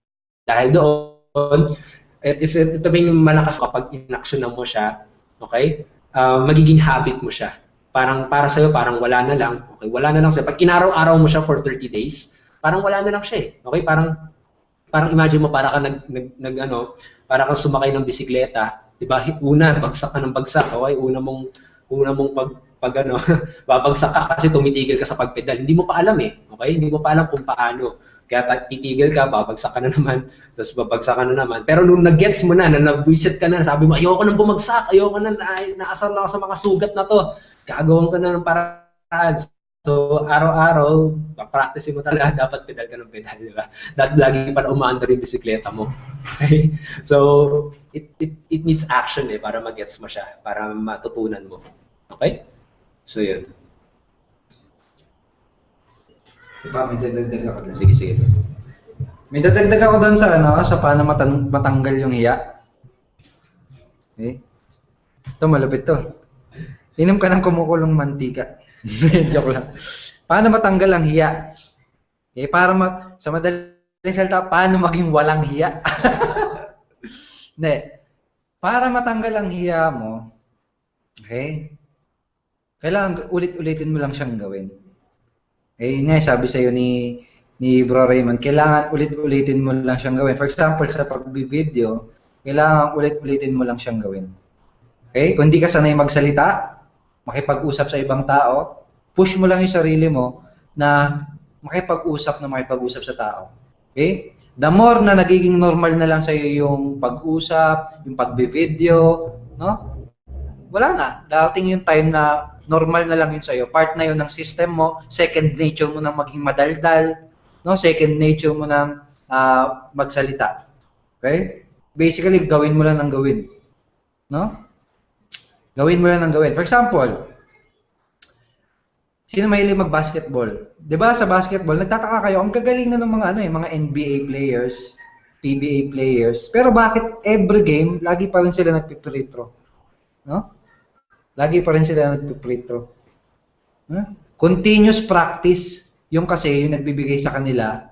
dahil doon, ito yung malakas kapag in-action mo siya, okay? Magiging habit mo siya. Parang para sa'yo, parang wala na lang. Okay, wala na lang sa'yo. Pag inaraw-araw mo siya for 30 days, parang wala na lang siya eh. Okay, parang imagine mo, para ka para kang sumakay ng bisikleta. Diba? Una, bagsak ka ng bagsak. Okay? Una mong babagsak ka kasi tumitigil ka sa pagpedal. Hindi mo pa alam eh. Okay? Hindi mo pa alam kung paano. Kaya titigil ka, babagsak ka na naman, tapos babagsak ka na naman. Pero nung nag-gets mo na nag-visit ka na, sabi mo, ayoko nang bumagsak, ayoko na, naasar na ako sa mga sugat na to. Gagawin ka na ng paraan. So, araw-araw, practice mo talaga, dapat pedal ka ng pedal, di ba? Dapat lagi pa na umaandar yung bisikleta mo. Okay? So, it needs action eh, para mag-gets mo siya, para matutunan mo. Okay? So, yun. May dadagdag ako dun. Sige. May dadagdag ako dun sa paano matanggal yung hiya. Okay? Ito, malupit to. Inom ka ng kumukulong mantika. Joke lang. Paano matanggal ang hiya? Okay, sa madaling salita, paano maging walang hiya? Hindi. Para matanggal ang hiya mo, okay, kailangan ulit-ulitin mo lang siyang gawin. Eh, nga sabi sa'yo ni Bro Raymond, kailangan ulit-ulitin mo lang siyang gawin. For example, sa pag-video, kailangan ulit-ulitin mo lang siyang gawin. Okay? Kung di ka sanay magsalita, makipag-usap sa ibang tao, push mo lang yung sarili mo na makipag-usap sa tao. Okay? The more na nagiging normal na lang sa'yo yung pag-usap, yung pag-video, no? Wala na. Darating yung time na normal na lang yun sa'yo. Part na yun ng system mo, second nature mo nang maging madaldal, no? Second nature mo nang magsalita. Okay? Basically, gawin mo lang ng gawin. No? Gawin mo lang ng gawin. For example, sino mahilig mag-basketball? 'Di ba sa basketball, nagtataka kayo, ang gagaling na ng mga NBA players, PBA players, pero bakit every game lagi pa rin sila nagpi-free throw? No? Lagi pa rin sila nagpi-free throw. Continuous practice, yung kasi yung nagbibigay sa kanila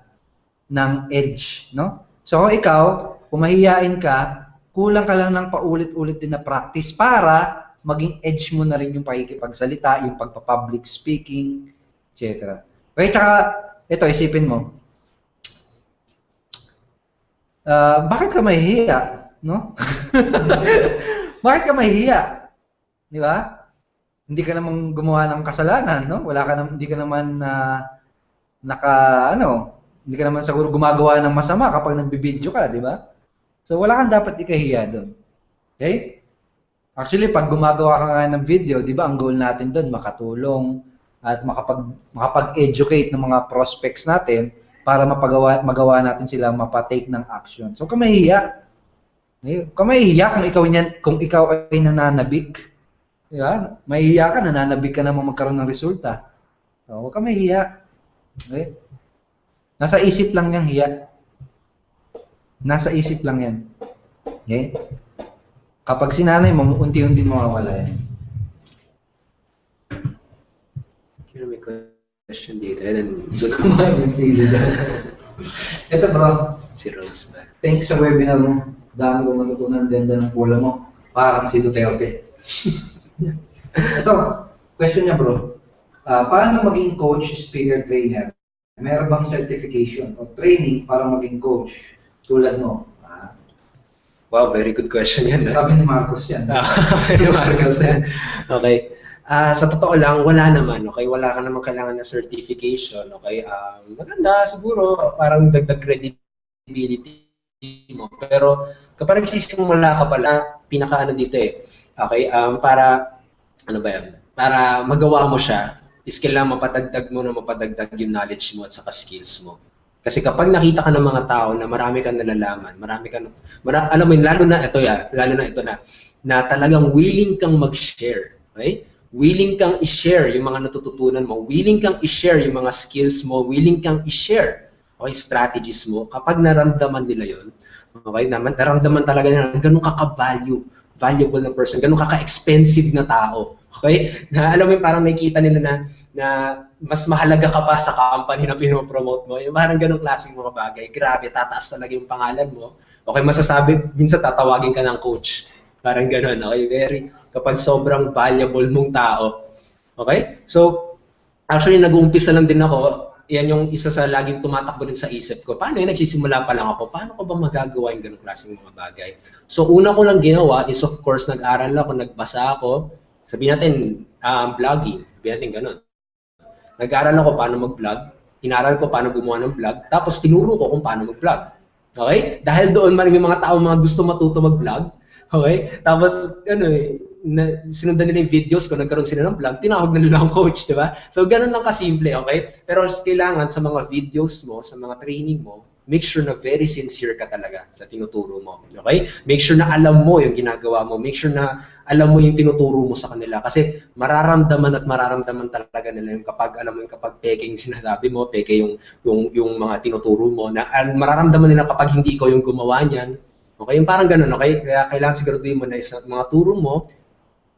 ng edge, no? So ikaw, kung mahihiyain ka, kulang ka lang ng paulit-ulit din na practice para maging edge mo na rin yung pakikipagsalita, yung pagpa-public speaking, etc. Okay, tsaka, ito, isipin mo. bakit ka mahihiya? No? Bakit ka mahihiya? Di ba? Hindi ka naman gumawa ng kasalanan, no? Hindi ka naman hindi ka naman siguro gumagawa ng masama kapag nagbibideo ka, di ba? So wala kang dapat ikahiya doon. Okay? Actually, pag gumagawa ka nga ng video, di ba, ang goal natin doon, makatulong at makapag-educate ng mga prospects natin para magawa natin sila mapatake ng action. So, kung mahihiya. Kung mahihiya kung ikaw ay nananabik, di ba? Mahihiya ka, nananabik ka naman magkaroon ng resulta. So, huwag ka mahihiya. Okay? Nasa isip lang yung hiya. Nasa isip lang yan. Okay? Kapag sinanay mo, unti-unti mawawala yan. May question dito. And Ito bro. Si Rose ba? Thanks sa webinar mo. Dami kong natutunan. Ganda ng pula mo. Parang si Duterte. Ito, question niya bro. Paano maging coach, speaker, trainer? Meron bang certification o training para maging coach tulad mo? Wow, very good question yan. Sabi ni Marcos yan. Ni Marcos yan. Okay. Sa totoo lang, wala naman. Okay, wala ka naman kailangan na certification. Okay, maganda siguro, parang dagdag credibility mo. Pero kapag nagsisimula ka pala, pinaka-ano dito eh. Okay, para, ano ba yan? Para magawa mo siya, is kailangan mapatagdag mo na mapatagdag yung knowledge mo at saka skills mo. Kasi kapag nakita ka ng mga tao na marami kang nalalaman, alam mo yun, lalo na ito na talagang willing kang mag-share, okay? Willing kang i-share yung mga natututunan mo, willing kang i-share yung mga skills mo, willing kang i-share, okay, strategies mo. Kapag naramdaman nila yon, okay, naramdaman talaga nila, ganun valuable na person, ganun ka-expensive na tao, okay? Na alam mo yun, parang nakikita nila na mas mahalaga ka pa sa company na pinopromote mo. Yung parang ganong klaseng mga bagay. Grabe, tataas talaga yung pangalan mo. Okay, masasabi, minsan tatawagin ka ng coach. Parang ganon, okay? Kapag sobrang valuable mong tao. Okay? So, actually, nag-uumpisa lang din ako. Yan yung isa sa laging tumatakbo din sa isip ko. Paano yun? Nagsisimula pa lang ako. Paano ko ba magagawa yung ganong klaseng mga bagay? So, una ko lang ginawa is, of course, nag-aral ako, nagbasa ako. Sabihin natin, blogging. Sabihin natin ganon. Nag-aaral ako paano mag-vlog, inaral ko paano gumawa ng vlog, tapos tinuro ko kung paano mag-vlog. Okay? Dahil doon may mga tao mga gusto matuto mag-vlog, okay? Tapos sinundan nila yung videos ko, nagkaroon sila ng vlog, tinawag na nila ang coach, di ba? So ganun lang kasimple, okay? Pero kailangan sa mga videos mo, sa mga training mo, make sure na very sincere ka talaga sa tinuturo mo, okay? Make sure na alam mo yung ginagawa mo, make sure na alam mo yung tinuturo mo sa kanila kasi mararamdaman talaga nila yung kapag alam mo yung kapag peke yung sinasabi mo, peke yung mga tinuturo mo na mararamdaman nila kapag hindi ikaw yung gumawa niyan. Okay, yung parang ganoon, okay? Kaya kailangan siguraduhin mo na mga turo mo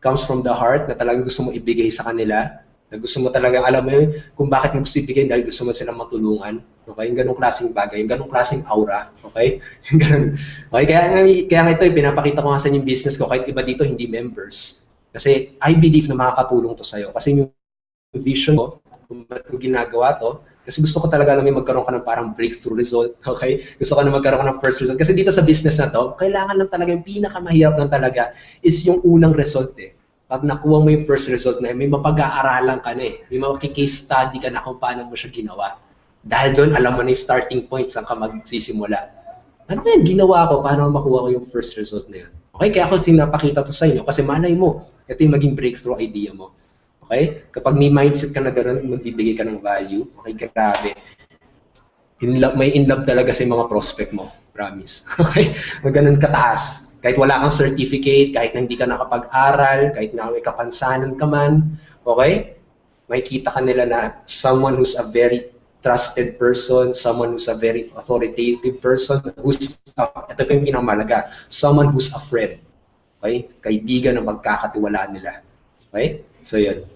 comes from the heart na talagang gusto mo ibigay sa kanila. Na gusto mo talagang alam mo yun kung bakit mo gusto ibigay dahil gusto mo silang matulungan. Okay? Yung ganong klaseng bagay, yung ganong klaseng aura. Okay? Yung ganun. Okay? Kaya nga ito, pinapakita ko nga sa yung business ko kahit iba dito hindi members. Kasi I believe na makakatulong to sa'yo. Kasi yung vision ko, kung ba't ko ginagawa to, kasi gusto ko talaga na may magkaroon ka ng parang breakthrough result. Okay? Gusto ko na magkaroon ka ng first result. Kasi dito sa business na to, kailangan lang talaga, yung pinakamahirap lang talaga is yung unang result eh. Pag nakuha mo yung first result na may mapag-aaralan ka na eh. May case study ka na kung paano mo siya ginawa. Dahil doon, alam mo na yung starting point saan ka magsisimula. Ano kaya ginawa ko? Paano makuha ko yung first result na yun? Okay, kaya ako tinapakita to sa inyo kasi malay mo, ito yung maging breakthrough idea mo. Okay? Kapag may mindset ka na gano'n, magbibigay ka ng value. Okay, grabe. May in love talaga sa mga prospect mo. Promise. Okay? Ganun kataas. Kahit wala kang certificate, kahit na hindi ka nakapag-aral, kahit na may kapansanan ka man, okay? Makikita ka nila na someone who's a very trusted person, someone who's a very authoritative person, ito pa yung pinamalaga, someone who's a friend. Okay? Kaibigan na magkakatiwalaan nila. Okay? So, yun.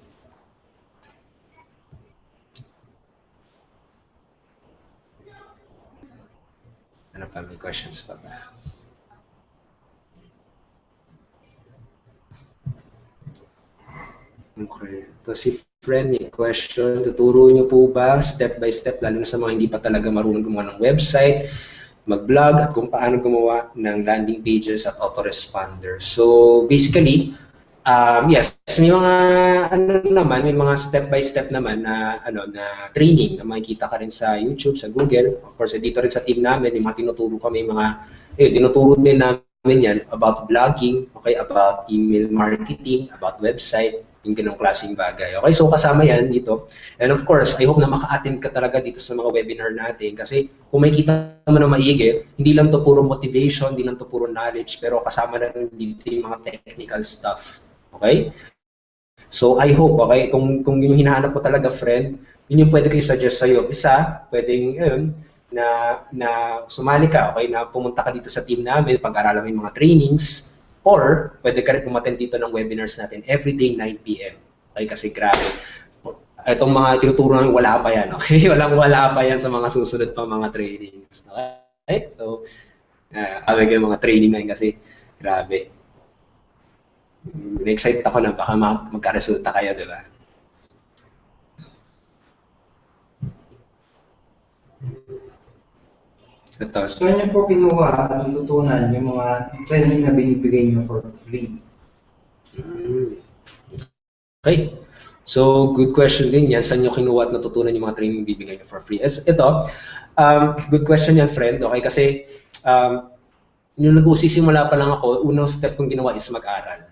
Ano pa? May questions pa ba? Okay. So si friend, may question. Tuturo niyo po ba step by step, lalo na sa mga hindi pa talaga marunong gumawa ng website, mag-blog at kung paano gumawa ng landing pages at autoresponder. So basically, yes, may mga may mga step by step naman na na training na makikita ka rin sa YouTube, sa Google. Of course, dito rin sa team namin, yung mga tinuturo kami tinuturo din namin yan about blogging, okay, about email marketing, about website, yung ganong klaseng bagay. Okay, so kasama yan dito. And of course, I hope na maka-attend ka talaga dito sa mga webinar natin kasi kung makikita mo na maigi, hindi lang to puro motivation, hindi lang to puro knowledge, pero kasama na rin dito yung mga technical stuff. Okay? So I hope, okay, kung yung hinahanap mo talaga friend, yun yung pwede ko i-suggest sa'yo. Isa, pwedeng na sumali ka, okay, na pumunta ka dito sa team namin, pag-aralan mo yung mga trainings, or pwede ka rin umattend dito ng webinars natin everyday 9 p.m. Okay, kasi grabe. Itong mga tinuturo namin, wala pa yan, okay? Wala pa yan sa mga susunod pa mga trainings. Okay? So, sabi ko yung mga training na yun kasi grabe. Na-excite ako na baka magka-resulta kayo, di ba? Ito. Saan niyo po kinuha at natutunan yung mga training na binibigay niyo for free? Okay. So, good question din yan. Saan nyo kinuha at natutunan yung mga training bibigay nyo for free? Ito, good question yan, friend. Okay, kasi nung nag-usisimula pa lang ako, unang step kong ginawa is mag-aral.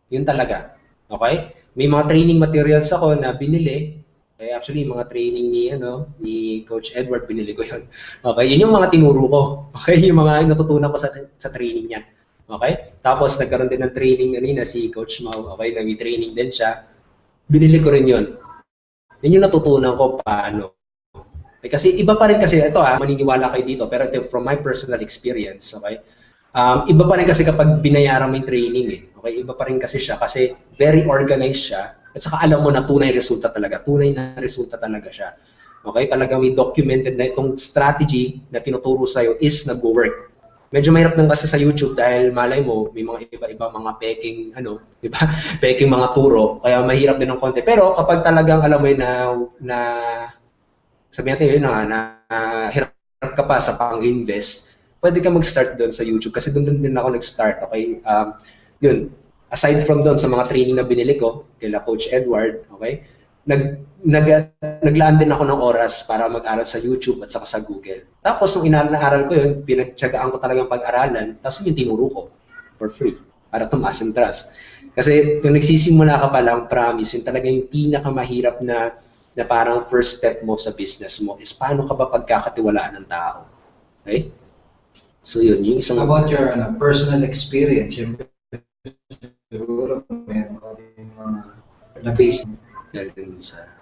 Yun talaga. Okay? May mga training materials ako na binili. Okay, actually, mga training ni Coach Edward, binili ko yun. Okay, yun yung mga tinuro ko. Okay, yung mga natutunan ko sa training niya. Okay? Tapos, nagkaroon din ng training na si Coach Mau. Okay, nag-training din siya. Binili ko rin yun. Yun yung natutunan ko paano. Okay, kasi iba pa rin kasi, ito maniniwala kayo dito, pero ito from my personal experience, okay? Iba pa rin kasi kapag binayaran mo yung training Okay, iba pa rin kasi siya kasi very organized siya at saka alam mo na tunay na resulta talaga siya. Okay, talagang may documented na itong strategy na tinuturo sa'yo is nag-work. Medyo mahirap lang kasi sa YouTube dahil malay mo, may mga iba-iba mga peking, di ba? Peking mga turo, kaya mahirap din ng konti. Pero kapag talagang alam mo yun na sabi natin yun na hirap ka pa sa pang-invest, pwede ka mag-start doon sa YouTube kasi doon din ako nag-start. Okay, yun. Aside from doon sa mga training na binili ko kila Coach Edward, okay, naglaan din ako ng oras para mag-aral sa YouTube at saka sa Google. Tapos nung inaaral ko yun, pinagtsagaan ko talagang pag-aralan, tapos yung tinuro ko for free para tumaas yung trust. Kasi kung nagsisimula ka pa lang, promise, yun talaga yung pinakamahirap na parang first step mo sa business mo is paano ka ba pagkakatiwalaan ng tao. Okay? So yun, yung isang... How about your personal experience? Siguro meron ka din mga na-base.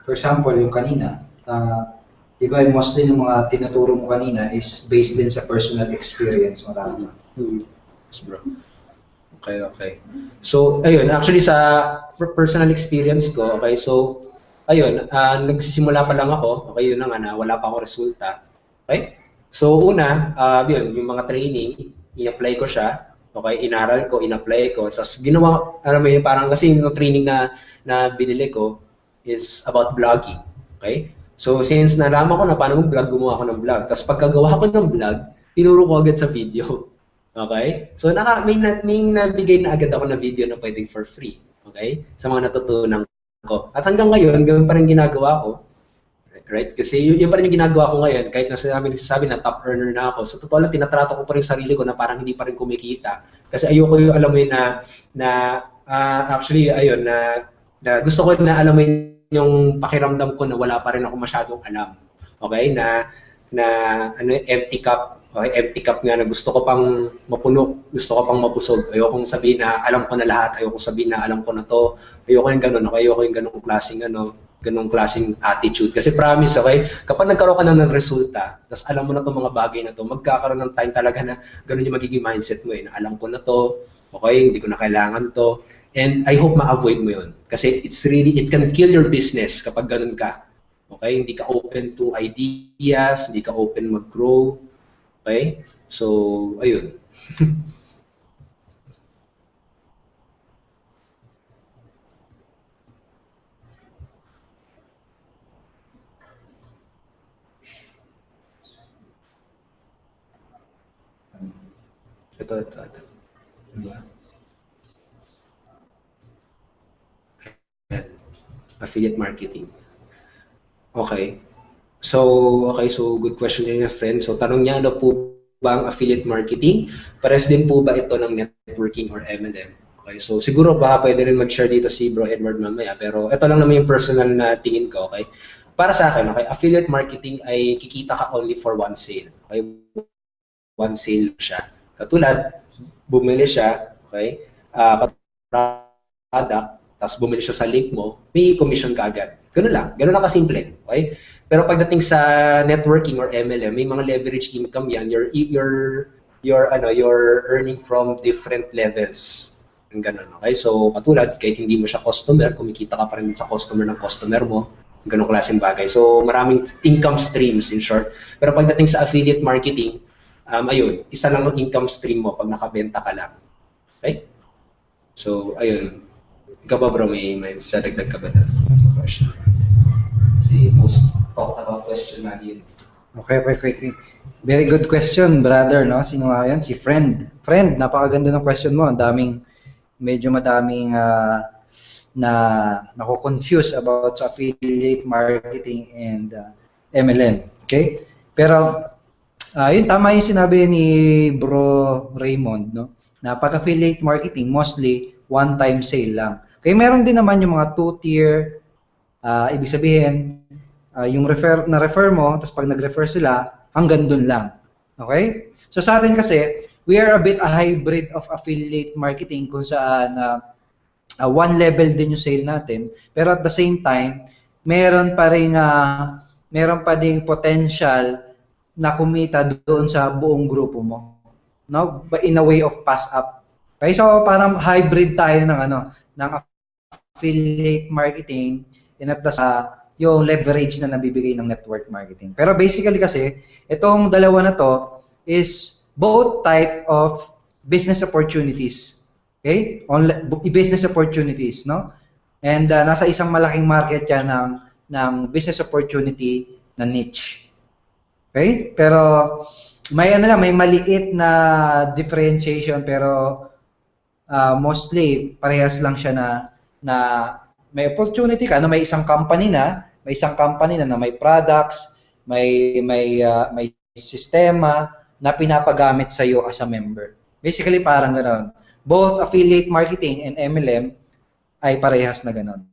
For example, yung kanina, di ba mostly yung mga tinuturo mo kanina is based din sa personal experience mo lang. Yes, bro. Okay. So, ayun, actually sa personal experience ko, okay, so, ayun, nagsisimula pa lang ako, okay, yun na nga na wala pa akong resulta. Okay? So, una, yun, yung mga training, i-apply ko siya, okay, inaral ko, in-apply ko, tapos ginawa, parang kasi yung training na binili ko is about blogging, okay? So, since nalaman ko na paano mag-vlog, gumawa ako ng vlog. Tapos pagkagawa ko ng vlog, tinuro ko agad sa video. Okay? So, may nabigay na agad ako na video na pwedeng for free. Okay? Sa mga natutunan ko. At hanggang ngayon, ganoon pa rin ginagawa ko. Right? Kasi yun pa rin yung ginagawa ko ngayon. Kahit nagsasabi na top earner na ako. So, totoo lang, tinatrato ko pa rin sarili ko na parang hindi pa rin kumikita. Kasi ayoko yung, alam mo yun, actually, ayun, na gusto ko na, alam mo yung pakiramdam ko na wala pa rin ako masyadong alam. Okay? Na empty cup. Okay, empty cup nga na gusto ko pang mapuno, gusto ko pang mabusog. Ayokong sabihin na alam ko na lahat, ayokong sabihin na alam ko na to. Ayoko yung ganun, okay? Ayoko yung ganung klaseng attitude. Kasi promise, okay? Kapag nagkaroon ka na ng resulta, tapos alam mo na itong mga bagay na to, magkakaroon ng time talaga na ganun yung magiging mindset mo na alam ko na to, okay? Hindi ko na kailangan to. And I hope ma-avoid mo yun. Kasi it can kill your business kapag ganun ka. Okay? Hindi ka open to ideas, hindi ka open mag-grow. Okay? So, ayun. Ito. Diba? Ayan. Affiliate marketing. Okay. So good question din yung friend. So tanong niya, ano po ba ang affiliate marketing? Pares din po ba ito ng networking or MLM? Okay, so siguro baka pwede rin mag-share dito si Bro Edward mamaya, pero ito lang naman yung personal na tingin ko, okay? Para sa akin, okay, affiliate marketing ay kikita ka only for one sale. Okay? One sale siya. Katulad, bumili siya, okay? Product, tapos bumili siya sa link mo, may commission ka agad. Ganun lang kasimple, okay? Pero pagdating sa networking or MLM, may mga leverage income yan. You're earning from different levels. Ganun, okay? So, katulad, kahit hindi mo siya customer, kumikita ka pa rin sa customer ng customer mo. Ganung klaseng bagay. So, maraming income streams in short. Pero pagdating sa affiliate marketing, ayun, isa lang ang income stream mo pag nakabenta ka lang. Okay? So, ayun. Ikaw ba bro, may dadagdag ka ba na question? Kasi most talked about question na yun. Okay. Very good question, brother, no? Sino nga yun? Si Friend. Friend, napakaganda ng question mo. Medyo madaming na nako-confuse about sa affiliate marketing and MLM. Okay? Pero yun tama yung sinabi ni Bro Raymond, no? Na pag affiliate marketing mostly one-time sale lang. Okay, meron din naman yung mga two-tier, ibig sabihin yung refer mo, tapos pag nag-refer sila, hanggang dun lang. Okay? So sa atin kasi, we are a bit a hybrid of affiliate marketing kung saan one level din yung sale natin, pero at the same time, meron pa ding potential na kumita doon sa buong grupo mo. No? In a way of pass up. Okay? So parang hybrid tayo ng affiliate marketing and at the yung leverage na nabibigay ng network marketing. Pero basically kasi, itong dalawa na to is both type of business opportunities. Okay? Business opportunities, no? And nasa isang malaking market yan ng business opportunity na niche. Okay? Pero may may maliit na differentiation pero mostly parehas lang siya na may opportunity ka na may isang company na may products, may sistema na pinapagamit sa iyo as a member. Basically parang ganoon. Both affiliate marketing and MLM ay parehas na ganoon.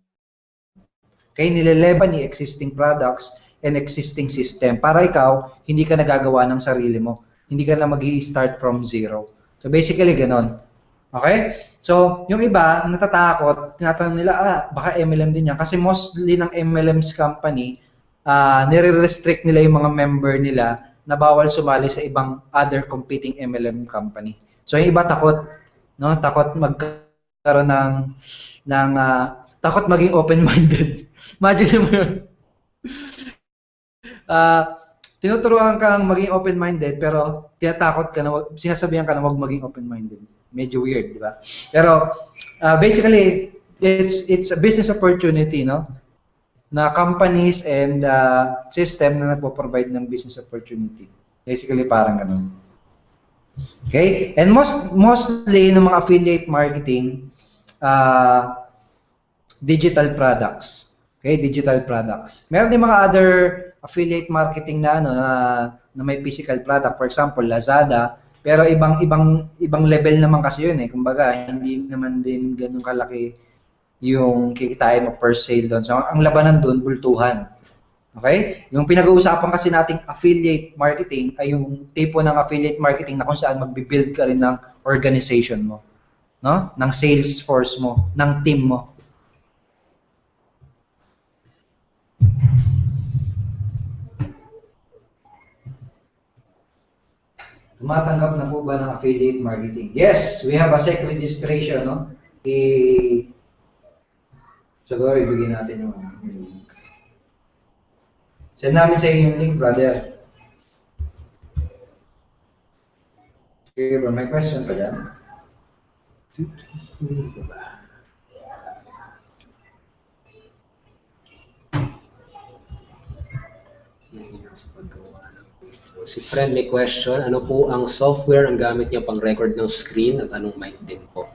Okay, nileleban ni existing products and existing system para ikaw hindi ka nagagawa ng sarili mo. Hindi ka na magi-start from zero. So basically ganoon. Okay? So, yung iba, natatakot, tinatanong nila, baka MLM din yan. Kasi mostly ng MLM's company, nire-restrict nila yung mga member nila na bawal sumali sa ibang other competing MLM company. So, yung iba takot, no? Takot magkaroon takot maging open-minded. Imagine mo yun. Tinuturuan kang maging open-minded, pero tinatakot ka na, sinasabihan ka na wag maging open-minded. Medyo weird, di ba? Pero basically it's a business opportunity, no? Na companies and system na nagpo-provide ng business opportunity. Basically parang ganun. Okay? And mostly ng mga affiliate marketing digital products. Okay, digital products. Meron din mga other affiliate marketing na na may physical product, for example, Lazada. Pero ibang level naman kasi yun eh. Kumbaga, hindi naman din ganun kalaki yung kikitain mo per sale doon. So, ang labanan doon, bultuhan. Okay? Yung pinag-uusapan kasi nating affiliate marketing ay yung tipo ng affiliate marketing na kung saan magbibuild ka rin ng organization mo. No? Ng sales force mo, ng team mo. Tumatanggap na po ba ng affiliate marketing? Yes, we have a SEC registration, no? Siguro ibigay natin yung link. Send namin sa inyo yung link, brother. Okay, bro, may question pa dyan? Sa paggawa ng video. Si friend may question, ano po ang software ang gamit niya pang record ng screen at anong mic din po?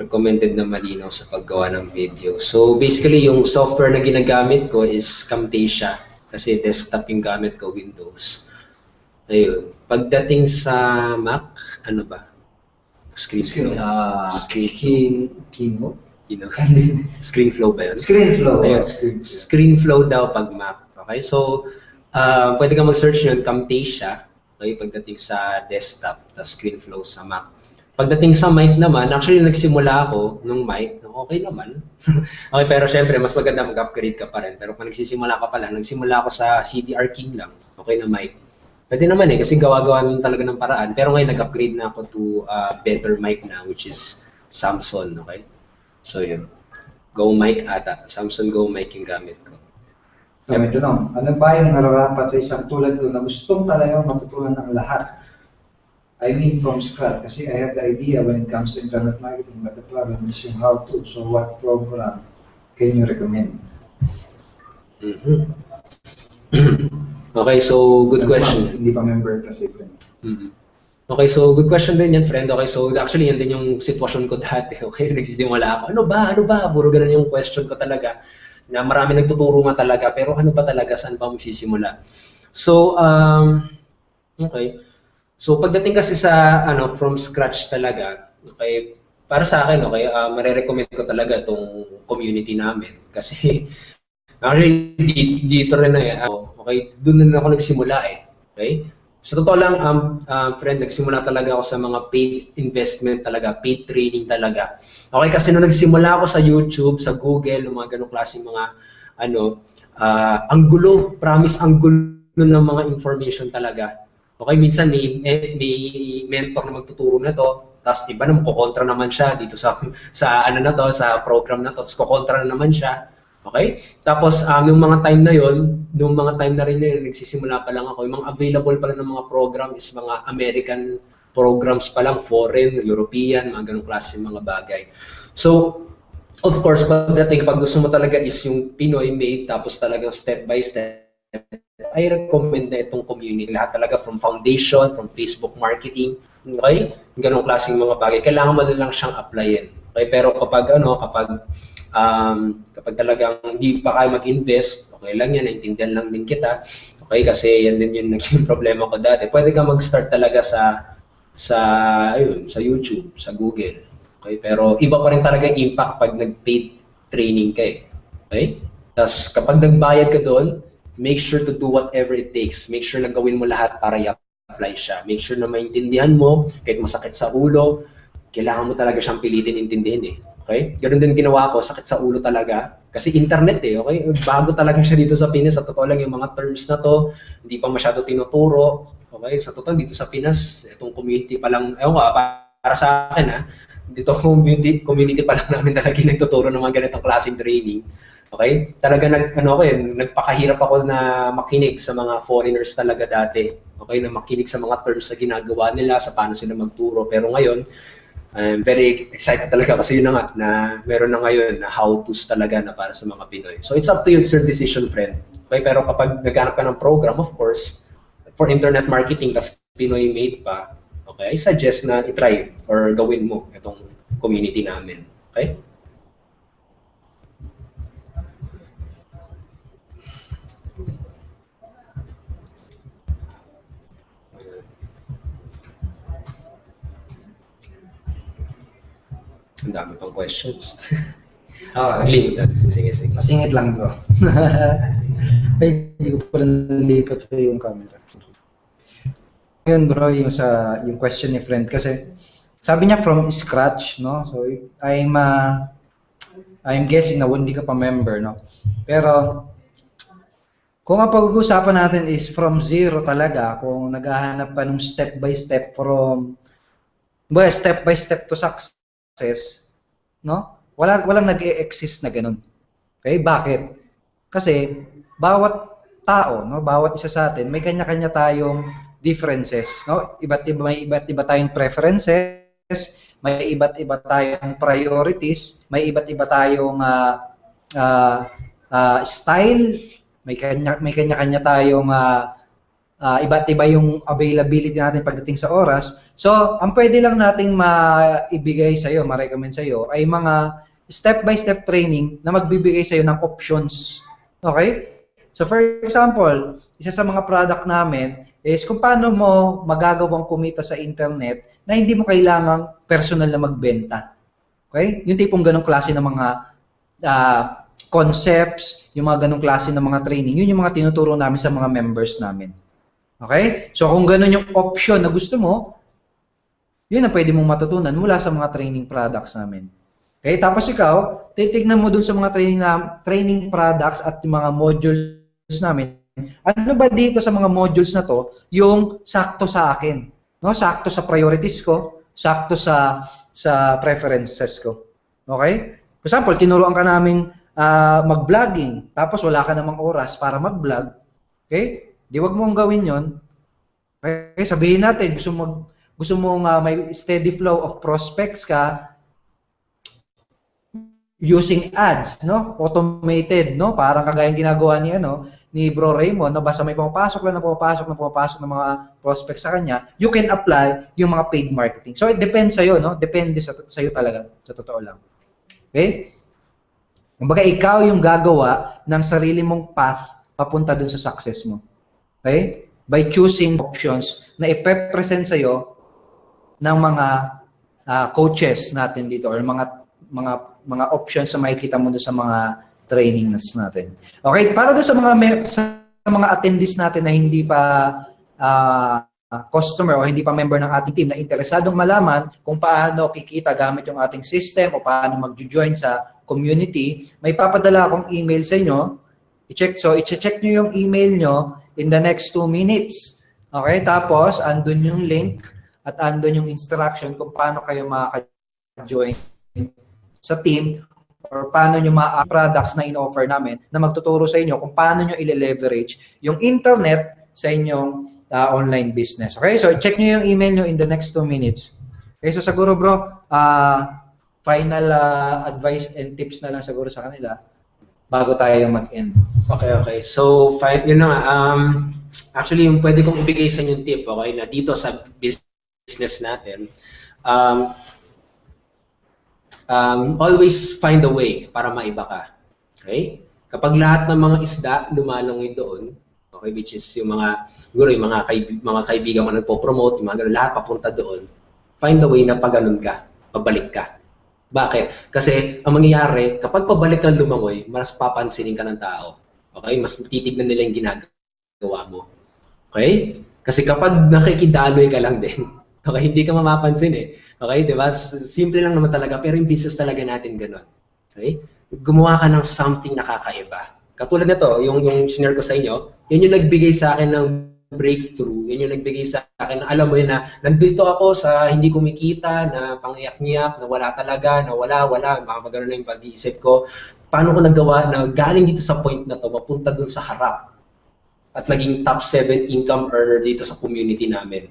Recommended na malinaw sa paggawa ng video. So basically yung software na ginagamit ko is Camtasia kasi desktop yung gamit ko, Windows. Ayun. Pagdating sa Mac, ano ba? ScreenFlow. ScreenFlow ba yun? ScreenFlow. Ayun. ScreenFlow daw pag Mac. Okay, so pwede kang mag-search yun, Camtasia, okay, pagdating sa desktop, tapos ScreenFlow sa Mac. Pagdating sa mic naman, actually nagsimula ako nung mic, okay naman. Okay, pero syempre, mas maganda mag-upgrade ka pa rin. Pero kung nagsisimula ka pa lang, nagsimula ako sa CDR King lang, okay na mic. Pwede naman kasi gawa-gawa naman talaga ng paraan. Pero ngayon, nag-upgrade na ako to better mic na, which is Samsung, okay? So yun, Go Mic ata, Samsung Go Mic yung gamit ko. So, ito lang. Ano ba yung nararapat sa isang tulad ko na gustong talagang matutunan ng lahat? I mean from scratch. Kasi I have the idea when it comes to internet marketing, but the problem is yung how to. So what program can you recommend? Okay, so good question. Hindi pa member kasi. Okay, so good question din yan, friend. Okay, so actually yan din yung sitwasyon ko dati. Okay, nagsisimula ako. Ano ba? Puro ganun yung question ko talaga. Na marami nagtuturo nga talaga, pero ano ba talaga, saan ba magsisimula? So, okay. So, pagdating kasi sa, from scratch talaga, okay, para sa akin, okay, marirecommend ko talaga itong community namin. Kasi, actually, dito rin na okay, doon na ako nagsimula okay? Sa totoo lang, friend, nagsimula talaga ako sa mga paid investment talaga, paid training talaga. Okay, kasi nung nagsimula ako sa YouTube, sa Google, mga ganong klaseng mga, ang gulo, promise, ang gulo ng mga information talaga. Okay, minsan may mentor na magtuturo na to, tapos iba na kukontra naman siya dito sa program na to, tapos kukontra na naman siya. Okay? Tapos, yung mga time na yon, nagsisimula pa lang ako, yung mga available pa lang ng mga program is mga American programs pa lang, foreign, European, mga ganong klase mga bagay. So, of course, pag gusto mo talaga is yung Pinoy made, tapos talagang step by step, I recommend na itong community. Lahat talaga from foundation, from Facebook marketing, okay? Ganong klaseng mga bagay. Kailangan mo na lang siyang applyin. Okay? Pero kapag talagang hindi pa kayo mag-invest, okay lang yan, naintindihan lang din kita. Okay, kasi yan din yung naging problema ko dati. Pwede ka mag-start talaga sa YouTube, sa Google. Okay, pero iba pa rin talaga yung impact pag nag-paid training ka Okay? Tapos kapag nagbayad ka doon, make sure to do whatever it takes. Make sure na gawin mo lahat para i-apply siya. Make sure na maintindihan mo, kahit masakit sa ulo, kailangan mo talaga siyang pilitin intindihin Okay? Ganun din ginawa ko, sakit sa ulo talaga. Kasi internet okay? Bago talaga siya dito sa Pinas. Sa totoo lang yung mga terms na to, hindi pa masyado tinuturo. Okay? Sa totoo, dito sa Pinas, itong community pa lang, para sa akin dito community pa lang namin talaga nagtuturo ng mga ganitong klaseng training. Okay? Talaga nagpakahirap ako na makinig sa mga foreigners talaga dati. Okay? Na makinig sa mga terms na ginagawa nila, sa paano sila magturo. Pero ngayon, I'm very excited talaga kasi yun na na meron na ngayon na how-tos talaga na para sa mga Pinoy. So it's up to you, it's your decision, friend. Okay? Pero kapag naghanap ka ng program, of course, for internet marketing, kasi Pinoy made pa, okay, I suggest na i-try or gawin mo itong community namin. Okay? Ang dami pang questions. Sige. Masingit lang bro. Ay, hindi ko pa nalipat sa yung camera. Yun bro, yung question ni friend kasi sabi niya from scratch, no? So I'm guessing na hindi ka pa member, no? Pero kung ang pag-uusapan natin is from zero talaga, kung naghahanap pa ng step by step to success, no? Walang nag-e-exist na ganun. Okay? Bakit? Kasi bawat tao, no, bawat isa sa atin may kanya-kanya tayong differences, no? May iba't iba tayong preferences, may iba't iba tayong priorities, may iba't iba tayong style, may kanya-kanya tayong iba't iba yung availability natin pagdating sa oras. So, ang pwede lang nating maibigay sa'yo, ma-recommend sa'yo, ay mga step-by-step training na magbibigay sa'yo ng options. Okay? So, for example, isa sa mga product namin is kung paano mo magagawang kumita sa internet na hindi mo kailangang personal na magbenta. Okay? Yung tipong ganong klase ng mga concepts, yung mga ganong klase ng mga training, yun yung mga tinuturo namin sa mga members namin. Okay? So, kung gano'n yung option na gusto mo, yun ang pwede mong matutunan mula sa mga training products namin. Okay? Tapos ikaw, titignan mo dun sa mga training products at yung mga modules namin. Ano ba dito sa mga modules na to yung sakto sa akin? No? Sakto sa priorities ko, sakto sa preferences ko. Okay? For example, tinuruan ka namin mag-vlogging, tapos wala ka namang oras para mag-vlog. Okay? Di wag mong gawin yon. Okay, sabihin natin, gusto mong may steady flow of prospects ka using ads, no? Automated, no? Parang kagaya ginagawa ni Bro Raymond, no? Basta may pumapasok ng mga prospects sa kanya, you can apply yung mga paid marketing. So it depends sa iyo, no? Depende sa iyo talaga, sa totoo lang. Okay? Kumbaga ikaw yung gagawa ng sarili mong path papunta dun sa success mo. Okay? By choosing options na ipe-present sa iyo ng mga coaches natin dito or mga options na makikita mo doon sa mga trainings natin. Okay, para doon sa mga attendees natin na hindi pa customer o hindi pa member ng ating team na interesadong malaman kung paano kikita gamit yung ating system o paano mag-join sa community, may papadala akong email sa inyo. I-check nyo yung email nyo in the next 2 minutes. Okay? Tapos, andun yung link at andun yung instruction kung paano kayo makaka-join sa team or paano nyo products na in-offer namin na magtuturo sa inyo kung paano nyo i-leverage yung internet sa inyong online business. Okay? So, check nyo yung email nyo in the next 2 minutes. Okay? So, siguro bro, final advice and tips na lang siguro sa kanila bago tayo mag-end. Okay. So, yun na nga. Actually, yung pwede kong ibigay sa inyong tip, okay, na dito sa business natin, always find a way para maiba ka. Okay? Kapag lahat ng mga isda lumalangoy doon, okay, which is yung mga kaibigan mo nagpo-promote, yung mga ganun, lahat papunta doon, find a way na pag-ganun ka, pabalik ka. Bakit? Kasi ang mangyayari, kapag pabalik kang lumangoy, mas papansinin ka ng tao. Okay? Mas titignan nila yung ginagawa mo. Okay? Kasi kapag nakikidaloy ka lang din, okay, hindi ka mapapansin eh. Okay, di ba? Simple lang naman talaga, pero yung business talaga natin gano'n. Okay? Gumawa ka ng something nakakaiba. Katulad nito, yung share ko sa inyo, yun yung nagbigay sa akin ng breakthrough, yun yung nagbigay sa akin, alam mo yun na, nandito ako sa hindi kumikita, na pangiyak-ngiyak, na wala talaga, na wala, mga gano'n na yung pag-iisip ko. Paano ko nagawa na galing dito sa point na to, mapunta dun sa harap at naging top 7 income earner dito sa community namin,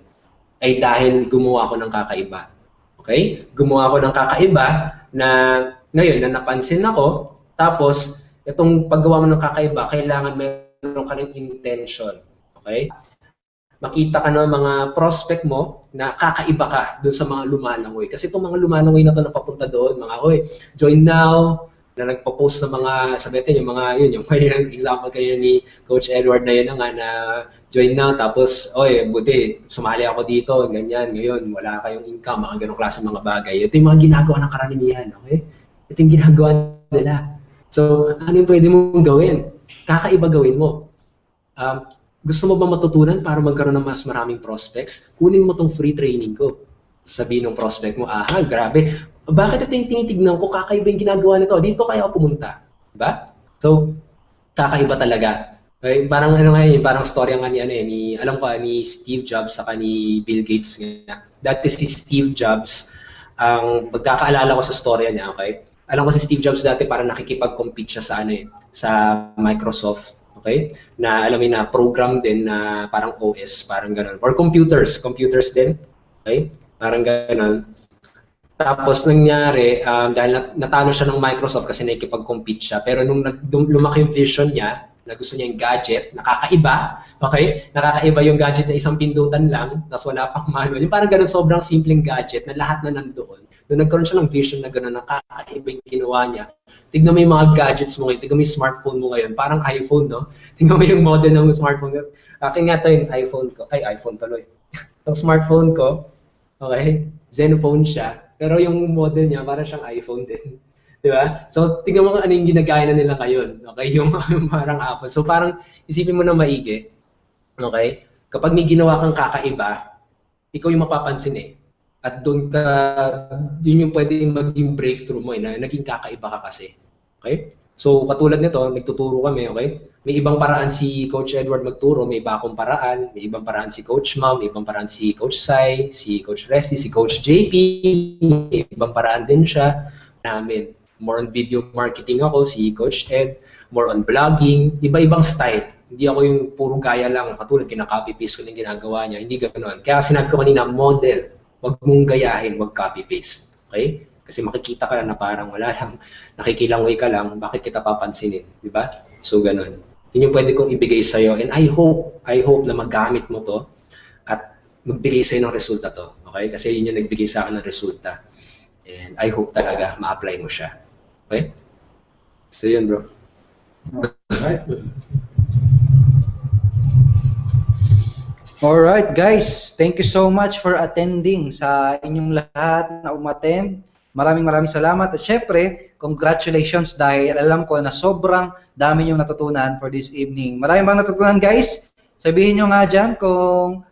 ay dahil gumawa ko ng kakaiba. Okay? Gumawa ko ng kakaiba na ngayon na napansin ako, tapos itong paggawa mo ng kakaiba, kailangan meron ka ng intention. Okay? Makita ka ng mga prospect mo na kakaiba ka doon sa mga lumalangoy. Kasi itong mga lumalangoy na ito na papunta doon, mga, join now, na nagpo-post ng mga, sabihin yung example kanina ni Coach Edward na yun nga, na join now, tapos, buti, sumali ako dito, ganyan, ngayon, wala kayong income, mga ganong klase mga bagay. Ito yung mga ginagawa ng karamihan, okay? Ito yung ginagawa nila. So, ano yung pwede mong gawin? Kakaiba gawin mo. Gusto mo ba matutunan para magkaroon ng mas maraming prospects? Kunin mo tong free training ko. Sabihin ng prospect mo, grabe. Bakit ito yung tinitignan ko? Kakaiba yung ginagawa nito. Dito kaya ako pumunta. Diba? So, kakaiba talaga. Okay? Parang parang storya nga ni Steve Jobs saka ni Bill Gates nga. Dati si Steve Jobs, ang pagkakaalala ko sa storya niya, okay? Alam ko si Steve Jobs dati parang nakikipag-compete siya sa Microsoft. Okay? Na alam mo na program din na parang OS, parang gano'n. Or computers din. Okay? Parang gano'n. Tapos nangyari, dahil natalo siya ng Microsoft kasi nakikipag-compete siya, pero nung lumaki yung vision niya, na gusto niya yung gadget, nakakaiba, okay? Nakakaiba yung gadget na isang pindutan lang, tapos wala pang manual. Yung parang ganun, sobrang simpleng gadget na lahat na nandoon. Nung nagkaroon siya ng vision na gano'n, nakakaiba yung ginawa niya. Tignan mo yung mga gadgets mo ngayon, tignan mo yung smartphone mo ngayon, parang iPhone, no? Tignan mo yung model ng smartphone. Akin nga to yung iPhone ko, iPhone tuloy. Ang smartphone ko, okay, Zenfone siya, pero yung model niya, parang siyang iPhone din. Di ba? So, tignan mo ano yung ginagaya na nila ngayon, okay? Yung parang Apple. So, parang isipin mo na maigi, okay? Kapag may ginawa kang kakaiba, ikaw yung mapapansin eh. At doon ka, yun yung pwedeng maging breakthrough mo eh, na naging kakaiba ka kasi. Okay? So, katulad nito, nagtuturo kami, okay? May ibang paraan si Coach Edward magturo, may iba akong paraan, may ibang paraan si Coach Mam, may ibang paraan si Coach Sai, si Coach Resty, si Coach JP, may ibang paraan din siya namin. More on video marketing ako, si Coach Ed, more on blogging, iba-ibang style. Hindi ako yung puro gaya lang, katulad kinaka-copy-paste ko ng ginagawa niya, hindi ganoon. Kaya sinabi ko kanina, model. Huwag mong gayahin, huwag copy-paste. Okay? Kasi makikita ka lang na parang wala lang, nakikilangoy ka lang, bakit kita papansinin? Di ba? So, ganun. Yun yung pwede kong ibigay sa'yo. And I hope na magamit mo to at magbigay sa'yo ng resulta to. Okay? Kasi yun yung nagbigay sa akin ng resulta. And I hope talaga ma-apply mo siya. Okay? So, yun bro. Alright. Alright guys, thank you so much for attending sa inyong lahat na umattend. Maraming salamat at syempre, congratulations dahil alam ko na sobrang dami niyong natutunan for this evening. Maraming bang natutunan guys? Sabihin niyo nga dyan kung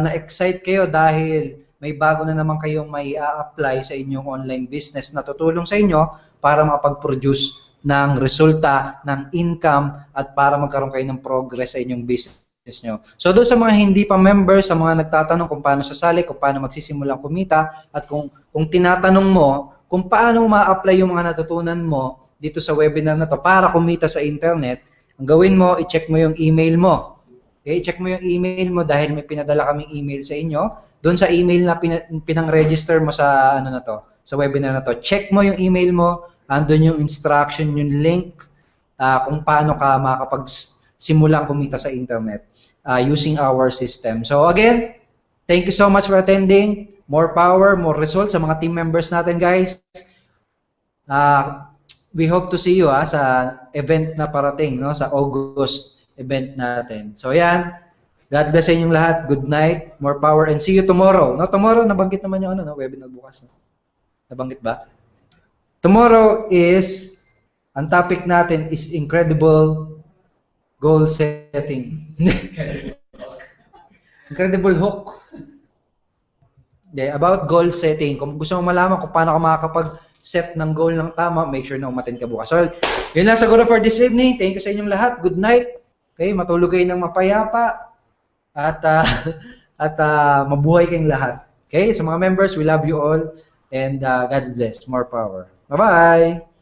na-excite kayo dahil may bago na naman kayong may a-apply sa inyong online business na tutulong sa inyo para makapag-produce ng resulta, ng income at para magkaroon kayo ng progress sa inyong business nyo. So doon sa mga hindi pa members, sa mga nagtatanong kung paano sasali, kung paano magsisimulang kumita, at kung tinatanong mo kung paano ma-apply yung mga natutunan mo dito sa webinar na to para kumita sa internet, ang gawin mo, i-check mo yung email mo. Okay? I-check mo yung email mo dahil may pinadala kaming email sa inyo. Doon sa email na pinang-register mo sa ano na to, sa webinar na to, check mo yung email mo, andun yung instruction, yung link kung paano ka makakapagsimulang kumita sa internet using our system. So again, thank you so much for attending. More power, more results sa mga team members natin, guys. We hope to see you sa event na parating, no, sa August event natin. So yan, God bless sa inyong lahat. Good night, more power, and see you tomorrow. No, tomorrow nabanggit naman yung webinar bukas. No? Nabanggit ba? Tomorrow is, ang topic natin is incredible goal setting. Incredible hook. About goal setting. Kung gusto mo malaman kung paano ka makakapag-set ng goal ng tama, make sure na umattend ka bukas. So, yun lang siguro for this evening. Thank you sa inyong lahat. Good night. Okay, matulog kayo ng mapayapa. At mabuhay kayong lahat. Okay, sa mga members, we love you all. And God bless. More power. Bye-bye!